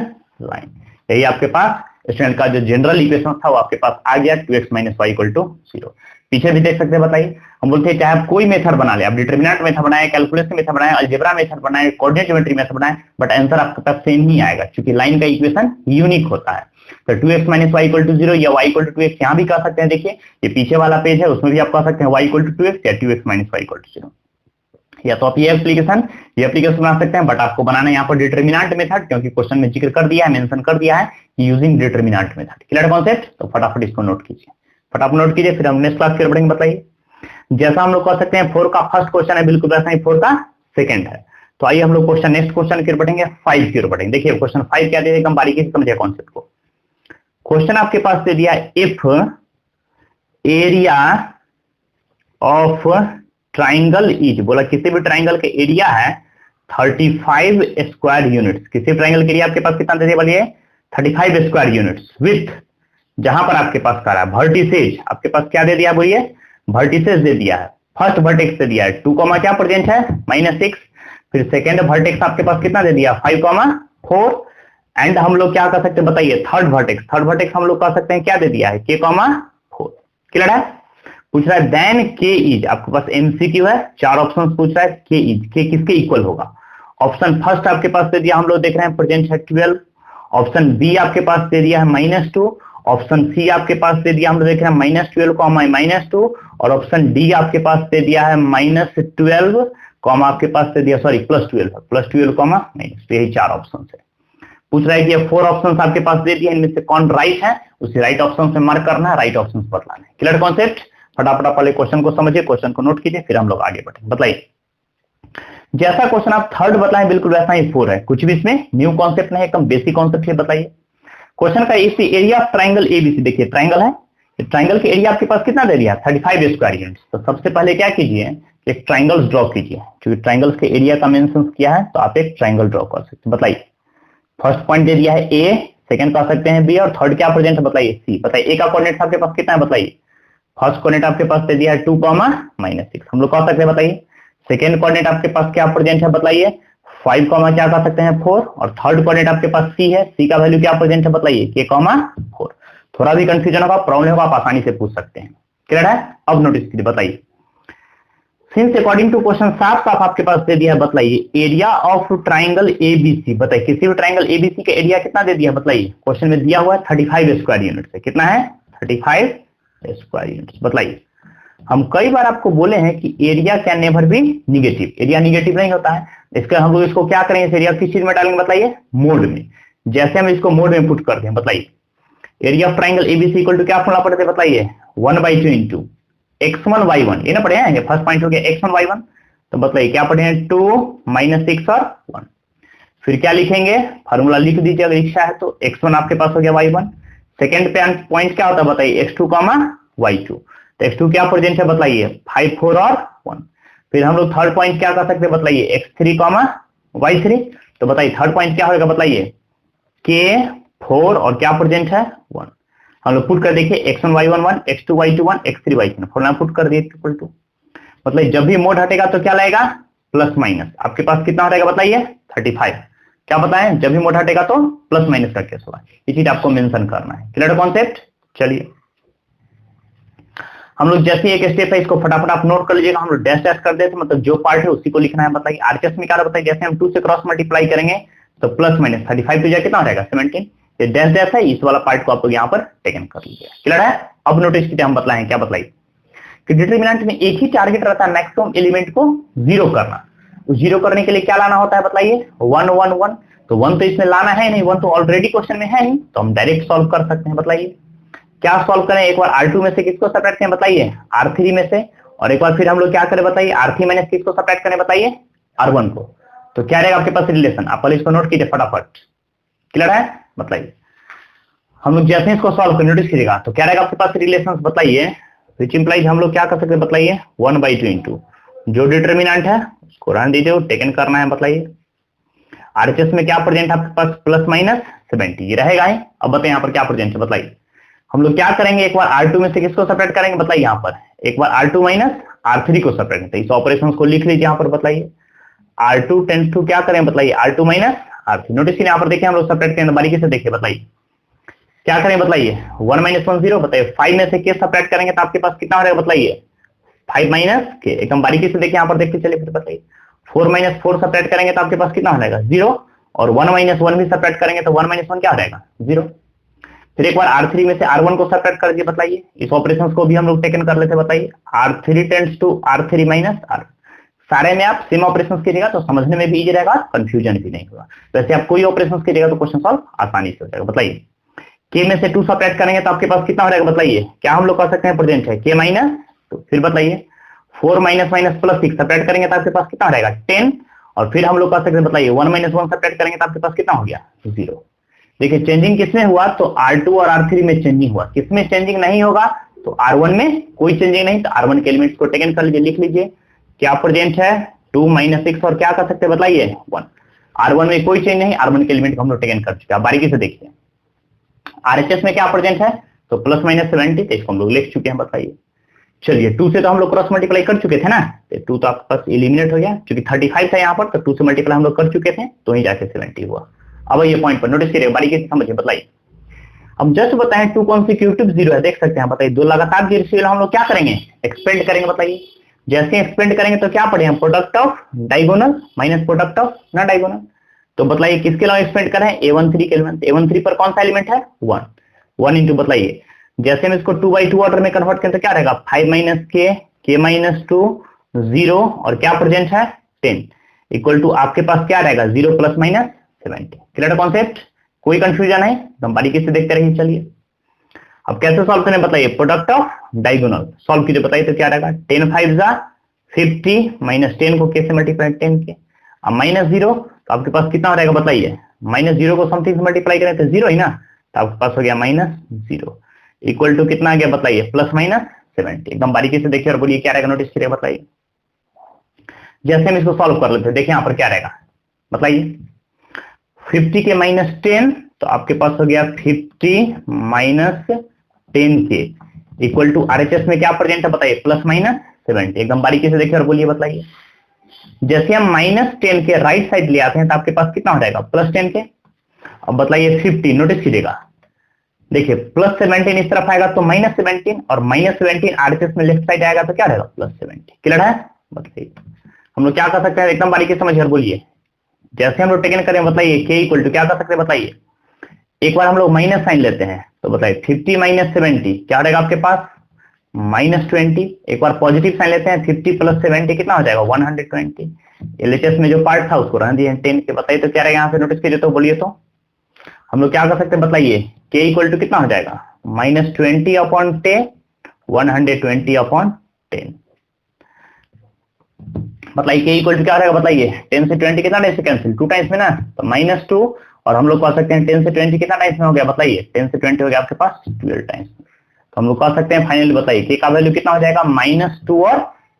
line. यही आपके पास स्टैंड का जो जनरल इक्वेशन था वो आपके पास आ गया 2x minus y equal to 0। पीछे भी देख सकते हैं बताइए, हम बोलते हैं चाहे आप कोई मेथड बना ले, आप डिटरमिनेंट मेथड बनाए, कैलकुलस मेथड बनाए, अलजेब्रा मेथड बनाए, कोऑर्डिनेट ज्योमेट्री मेथड बनाए, बट आंसर आपके पास सेम ही आएगा क्योंकि लाइन का इक्वेशन यूनिक होता है। तो 2x minus y equal to 0 या y इक्वल टू 2x यहाँ भी कह सकते हैं। देखिए ये पीछे वाला पेज है उसमें भी आप कह सकते हैं y इक्वल टू 2x या 2x minus y equal to 0, या तो आप ये एप्लीकेशन बना सकते हैं, बट आपको बनाना है यहाँ पर डिटरमिनेंट मेथड, क्योंकि क्वेश्चन में जिक्र कर दिया है, मेंशन कर दिया है using determinant method. Clear concept? तो फटाफट इसको नोट कीजिए, फटाफट नोट कीजिए, फिर हम नेक्स्ट क्लास फिर बढ़ेंगे। बताइए जैसा हम लोग कह सकते हैं 4 का फर्स्ट क्वेश्चन है, बिल्कुल वैसा ही 4 का सेकंड है। तो आइए हम लोग क्वेश्चन नेक्स्ट क्वेश्चन की ओर बढ़ेंगे, 5 की ओर बढ़ेंगे। देखिए क्वेश्चन 5 क्या दिया एकदम बारीकी से समझिए कॉन्सेप्ट को। क्वेश्चन आपके पास दे दिया if area of triangle is, बोला किसी भी ट्राइंगल के एरिया है 35 स्क्वायर यूनिट्स, किसी ट्राइंगल के एरिया आपके पास कितना दे दिया बोलिए 35 स्क्वायर यूनिट्स, विथ जहां पर आपके पास कह रहा है वर्टिसेज, आपके पास क्या दे दिया बोलिए वर्टिसेज दे दिया है। फर्स्ट वर्टेक्स दे दिया है 2, क्या प्रेजेंट है -6, फिर सेकेंड वर्टेक्स आपके पास कितना दे दिया 5, 4, एंड हम लोग क्या कर सकते हैं बताइए थर्ड वर्टेक्स हम लोग कह सकते हैं क्या दे दिया है k, 4। क्लियर है? पूछ रहा है देन k इज, आपके पास एमसीक्यू है, 4 ऑप्शन पूछ रहा है k इज, k किसके इक्वल होगा। ऑप्शन फर्स्ट आपके पास दे दिया हम लोग देख रहे हैं प्रेजेंट है 12, ऑप्शन बी आपके पास दे दिया है -2, ऑप्शन सी आपके पास दे दिया हम लोग देख रहे हैं -12, -2, और ऑप्शन डी आपके पास दे दिया है -12, आपके पास दे दिया +12, यही 4 ऑप्शन है। पूछ रहा है कि ये 4 ऑप्शंस आपके पास दे दिए, इनमें से कौन राइट है, उसी राइट ऑप्शन से मार्क करना है, राइट ऑप्शन बतलाना है। Clear concept? फटाफट पहले क्वेश्चन को समझिए, क्वेश्चन को नोट कीजिए, फिर हम लोग आगे बढ़ेंगे। बताइए जैसा क्वेश्चन आप थर्ड बताएं बिल्कुल वैसा ही 4 है, कुछ भी इसमें न्यू कॉन्सेप्ट नहीं है, एकदम बेसिक कॉन्सेप्ट है। बताइए क्वेश्चन का इस एरिया ऑफ ट्राइंगल एबीसी, देखिए ट्राइंगल है, ट्राइंगल के एरिया आपके पास कितना दे दिया 35 स्क्वायर यूनिट्स। तो सबसे पहले क्या कीजिए एक ट्राइंगल ड्रॉ कीजिए, क्योंकि ट्राइंगल्स के एरिया का मेंशन किया है तो आप एक ट्राइंगल ड्रॉ कर सकते हैं। बताइए फर्स्ट पॉइंट दे दिया है ए, सेकंड कह सकते हैं बी, और थर्ड क्या प्रेजेंट है बताइए सी। बताइए ए का कोऑर्डिनेट आपके पास कितना है बताइए, फर्स्ट कोऑर्डिनेट आपके पास दे दिया है 2, -6, हम लोग कह सकते हैं। बताइए सेकंड कोऑर्डिनेट आपके पास क्या प्रेजेंट है बताइए 5, क्या कह सकते हैं 4, और थर्ड कोऑर्डिनेट आपके पास सी है, सी का वैल्यू क्या प्रेजेंट है बताइए k, 4। थोड़ा भी कंफ्यूजन होगा प्रॉब्लम होगा आप आसानी से पूछ सकते हैं। क्लियर है? अब नोटिस कीजिए, बताइए सिंस अकॉर्डिंग टू क्वेश्चन साफ साफ आपके पास दे दिया है, बताइए एरिया ऑफ ट्राइंगल एबीसी, बताइए किसी भी ट्राइंगल एबीसी का एरिया कितना दे दिया है, बताइए क्वेश्चन में दिया हुआ है 35 स्क्वायर यूनिट से, कितना है 35 स्क्वायर यूनिट। बताइए हम कई बार आपको बोले हैं कि area can never be negative, area negative नहीं होता है, इसका हम लोग इसको क्या करेंगे, इस एरिया किस चीज में डालेंगे, बताइए मोड में। जैसे हम इसको मोड में पुट करते हैं, बताइए area of triangle ABC equal to क्या फॉर्मूला पढ़ते हैं, बताइए 1/2 इंटू x1 y1, ये ना पढ़े हैं, फर्स्ट पॉइंट हो गया x1 y1, तो बताइए क्या पढ़े हैं 2 - 6 और 1, फिर क्या लिखेंगे, फार्मूला लिख दीजिए अगर इच्छा है तो, x1 आपके पास हो गया y1, सेकंड पे पॉइंट क्या होता है, बताइए x2, y2, तो x2 क्या प्रेजेंट है, बताइए 5 4 और 1, फिर हम लोग थर्ड पॉइंट क्या कर सकते हैं, बताइए x3, y3, तो बताइए थर्ड पॉइंट क्या होगा, बताइए k4 और क्या प्रेजेंट है 1, हम लोग पुट कर देखिए x1 y1 1, x2 y2 1, x3 y3, formula put कर दिए इक्वल टू, मतलब जब भी मोड हटेगा तो क्या लाएगा प्लस माइनस, आपके पास कितना रहेगा बताइए 35, क्या बताएं जब भी मोड हटेगा तो प्लस माइनस का केस होगा, ये चीज आपको मेंशन करना है, क्लियर कॉन्सेप्ट। चलिए हम लोग जैसे एक स्टेप है इसको फटाफट आप नोट कर लीजिएगा, हम लोग डैश डैश कर देते, मतलब जो पार्ट है उसी को लिखना है। बताइए आरएचएस में क्या बताइए, जैसे हम 2 से क्रॉस मल्टीप्लाई करेंगे तो प्लस माइनस 35 तो कितना रहेगा 17, ये डैश डैश है, इस वाला पार्ट को आप लोग यहाँ पर टेकन कर लीजिएगा, क्लियर है। अब नोटिस कीजिए हम बतलाएं क्या बतलाइए कि डिटरमिनेंट में एक ही टारगेट रहता है, मैक्सिमम एलिमेंट को जीरो करना, तो जीरो करने के लिए क्या लाना होता है, बताइए 1 1 1, तो 1 तो इसमें लाना है नहीं, 1 तो ऑलरेडी क्वेश्चन में है ही, तो हम डायरेक्ट सॉल्व कर सकते हैं। बताइए क्या सॉल्व करें, एक बार R2 में से किसको सब्ट्रैक्ट करें, बताइए R3 में से, और एक बार फिर हम लोग क्या करें, बताइए R3 माइनस किसको सब्ट्रैक्ट करें, बताइए R1 को, तो क्या रहेगा आपके पास रिलेशन, आप पहले इसको नोट कीजिए फटाफट, क्लियर है। बताइए हम लोग जैसे इसको सॉल्व कर नोटिस कीजिएगा तो क्या रहेगा आपके पास रिलेशन, बताइए विच इंप्लाइज हम लोग क्या कर सकते हैं, बताइए 1/2 इंटू जो डिटरमिनेंट है उसको रहने दीजिए, टेकन करना है। बताइए आरएचएस में क्या प्रेजेंट है आपके पास, प्लस माइनस 70, ये रहेगा ही। अब बताइए यहाँ पर क्या प्रेजेंट है, बताइए हम लोग क्या करेंगे, एक बार R2 में से किसको सेपरेट करेंगे, बताइए यहाँ पर एक बार R2 माइनस R3 को सेपरेट करते हैं, इस ऑपरेशन को लिख लीजिए यहाँ पर। बताइए R2 टेंस टू क्या करें, बताइए R2 माइनस R3, नोटिस कीजिए यहाँ पर देखिए हम लोग सेपरेट करेंगे, बारीकी से देखिए, बताइए क्या करें, बताइए 1 - 1 0, बताइए 5 में से के सेपरेट करेंगे तो आपके पास कितना रहेगा, बताइए 5 माइनस के, एकदम बारीकी से देखिए यहाँ पर देखते चलिए, फिर बताइए 4 - 4 सेपरेट करेंगे तो आपके पास कितना रहेगा 0, और 1 - 1 भी सेपरेट करेंगे तो 1 - 1 क्या रहेगा 0, फिर एक बार R3 में से R1 को सेपरेट कर दिए। बताइए इस ऑपरेशन को भी हम लोग टेकन कर लेते, बताइए R3 tends to R3 minus R, सारे में आप सेम ऑपरेशंस कीजिएगा तो समझने में भी इजी रहेगा, कंफ्यूजन भी नहीं होगा। वैसे आप कोई ऑपरेशंस कीजिएगा तो क्वेश्चन सॉल्व आसानी से हो जाएगा। बताइए K में से 2 सेपरेट करेंगे तो आपके पास कितना रहेगा, बताइए क्या हम लोग कर सकते हैं, प्रेजेंट है K माइनस, तो फिर बताइए 4 माइनस माइनस प्लस 6 सेपरेट करेंगे तो आपके पास कितना रहेगा 10, और फिर हम लोग कर सकते हैं, बताइए 1 - 1 सेपरेट करेंगे तो आपके पास कितना हो गया 0। देखिए चेंजिंग किसमें हुआ, तो R2 और R3 में चेंजिंग हुआ, किसमें चेंजिंग नहीं होगा, तो R1 में कोई चेंजिंग नहीं, तो R1 के एलिमेंट्स को टेकन कर लीजिए, लिख लीजिए क्या प्रेजेंट है 2 - 6 और क्या कर सकते हैं, बताइए 1, R1 में कोई चेंज नहीं, R1 के एलिमेंट को हम लोग टेकन कर चुके हैं। बारीकी से देखिए RHS में क्या प्रेजेंट है, तो प्लस माइनस 70, तो इसको हम लोग लिख चुके हैं। बताइए चलिए 2 से तो हम लोग क्रॉस मल्टीप्लाई कर चुके थे ना, तो 2 तो आपके पास एलिमिनेट हो गया, क्योंकि 35 था यहाँ पर, तो 2 से मल्टीप्लाई हम लोग कर चुके थे, तो ही जाके 70 हुआ। अब ये पॉइंट पर नोटिस करिए, बारीकी से समझिए। बताइए हम जस्ट बताएं 2 कॉन्सिक्यूटिव 0 है, देख सकते हैं। बताइए 2 लगातार जीरो हम लोग क्या करेंगे, एक्सपेंड करेंगे। बताइए जैसे एक्सपेंड करेंगे तो क्या पढ़े हम, product of diagonal minus product of ना डायगोनल, तो बताइए किसके अलावा एक्सपेंड करें, A13 के एलिमेंट, A13 पर कौन सा एलिमेंट है 1 इंटू, बताइए जैसे हम इसको 2/2 ऑर्डर में कन्वर्ट करें तो क्या रहेगा 5 माइनस के माइनस 2 0, और क्या प्रेजेंट है 10, इक्वल टू आपके पास क्या रहेगा 0 प्लस माइनस 70। क्लियर कॉन्सेप्ट, कोई कंफ्यूजन है, एकदम बारीकी से देखते रहिए। चलिए अब कैसे सॉल्व करें, बताइए प्रोडक्ट ऑफ डायगोनल सॉल्व कीजिए। बताइए तो क्या रहेगा 10 5 जा 50 माइनस 10 को कैसे मल्टीप्लाई 10 के, अब माइनस 0, तो आपके पास कितना रहेगा, बताइए माइनस 0 को समथिंग से मल्टीप्लाई करें तो 0 ही ना, तो आपके पास हो गया -0, इक्वल टू कितना आ गया, बताइए प्लस माइनस 70। एकदम बारीकी से देखिए और बोलिए क्या रहेगा, नोटिस करिए। बताइए जैसे हम इसको सॉल्व कर लेते हैं, देखिए यहाँ पर क्या रहेगा, बताइए 50 के माइनस 10, तो आपके पास हो गया 50 माइनस 10 के, इक्वल टू RHS में क्या प्रेजेंट है, बताइए प्लस माइनस 70। एकदम बारीकी से देखिए और बोलिए। बताइए जैसे हम -10 के राइट साइड ले आते हैं तो आपके पास कितना हो जाएगा +10 के। अब बताइए 50, नोटिस कीजिएगा, देखिए +17 इस तरफ आएगा तो -17, और -17 RHS में लेफ्ट साइड आएगा तो क्या रहेगा +70। क्लियर है। बताइए हम लोग क्या कर सकते हैं, एकदम बारीकी समझ कर बोलिए। जैसे हम लोग टेकन करें, बताइए के इक्वल टू क्या कर सकते हैं, बताइए। एक बार हम लोग माइनस साइन लेते हैं, तो बताइए 50 माइनस 70 क्या रहेगा आपके पास, -20। एक बार पॉजिटिव साइन लेते हैं, 50 प्लस 70 कितना हो जाएगा, 120। एलएचएस में जो पार्ट था उसको रहने दिए 10 के। बताइए तो क्या रहेगा यहाँ से, नोटिस कीजिए तो बोलिए तो हम लोग क्या कर सकते हैं, बताइए। के इक्वल टू कितना हो जाएगा, -20/10, 120/10। बताइए के इक्वल टू क्या रहेगा, बताइए। 10 से 20 कितना टाइम से कैंसिल, 2 टाइम्स में ना, तो -2। और हम लोग कह सकते हैं 10 से 20 कितना टाइम्स में हो गया, बताइए। 10 से 20 हो गया आपके पास 12 टाइम्स। तो हम लोग कह सकते हैं फाइनली, बताइए के का वैल्यू कितना हो जाएगा, -2 और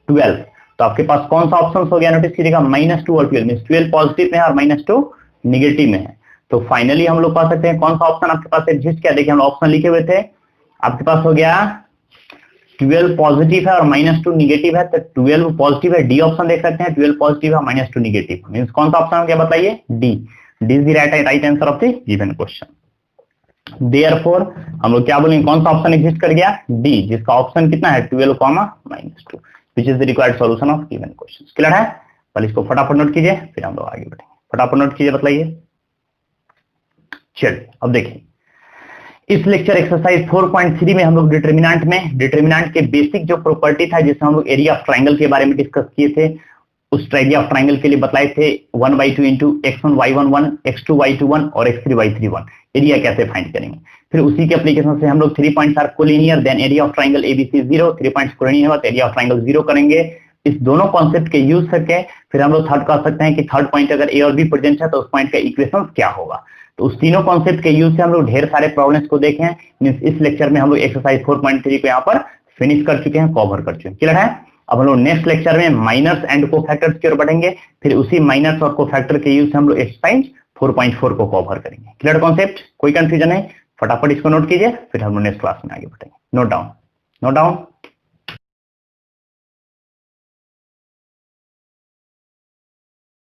12। तो आपके पास कौन सा ऑप्शन हो गया, नोटिस कीजिएगा, -2 और 12 मींस 12 पॉजिटिव में है और -2 निगेटिव में है। तो फाइनली हम लोग कह सकते हैं कौन सा ऑप्शन आपके पास एग्जिस्ट किया। देखिए हम ऑप्शन लिखे हुए थे, आपके पास हो गया 12 पॉजिटिव है और -2 निगेटिव है। तो 12 पॉजिटिव है, डी ऑप्शन देख सकते हैं, 12 पॉजिटिव है, -2 निगेटिव, मींस कौन सा ऑप्शन हो गया, बताइए, D. D is the right answer of the given question. Therefore हम लोग क्या बोलेंगे, कौन सा ऑप्शन एग्जिस्ट कर गया, डी, जिसका ऑप्शन कितना है 12, -2, which is the required solution of given question. Clear है, पहले इसको फटाफट नोट कीजिए, फिर हम लोग आगे बढ़ेंगे। फटाफट नोट कीजिए, बताइए। चलिए अब देखिए, इस लेक्चर एक्सरसाइज 4.3 में हम लोग डिटर्मिनेंट के बेसिक जो प्रॉपर्टी था, जिसमें हम लोग एरिया ऑफ ट्राइंगल के बारे में डिस्कस किए थे, उस एरिया ऑफ ट्राइंगल के लिए बताए थे 1/2 इंटू x1y11, x2y21 और x3y31 एरिया कैसे फाइंड करेंगे। फिर उसी के एप्लीकेशन से हम लोग 3 points are collinear, then area of triangle ABC 0, 3 points collinear होगा तो एरिया ऑफ ट्राइंगल 0 करेंगे। इस दोनों कॉन्सेप्ट के यूज करके फिर हम लोग थर्ड कह सकते हैं कि थर्ड पॉइंट अगर ए और बी प्रेजेंट है तो उस पॉइंट का इक्वेशन क्या होगा। तो उस तीनों कॉन्सेप्ट के यूज से हम लोग ढेर सारे प्रॉब्लम्स को देखे हैं। मींस इस लेक्चर में हम लोग एक्सरसाइज 4.3 को यहाँ पर फिनिश कर चुके हैं, कवर कर चुके हैं। क्लियर है, अब हम लोग नेक्स्ट लेक्चर में माइनस एंड कोफैक्टर्स की ओर बढ़ेंगे, फिर उसी माइनस और कोफैक्टर के यूज से हम लोग एक्सरसाइज 4.4 को कवर करेंगे। क्लियर कॉन्सेप्ट, कोई कंफ्यूजन है, फटाफट इसको नोट कीजिए, फिर हम लोग नेक्स्ट क्लास में आगे बढ़ेंगे। Note down.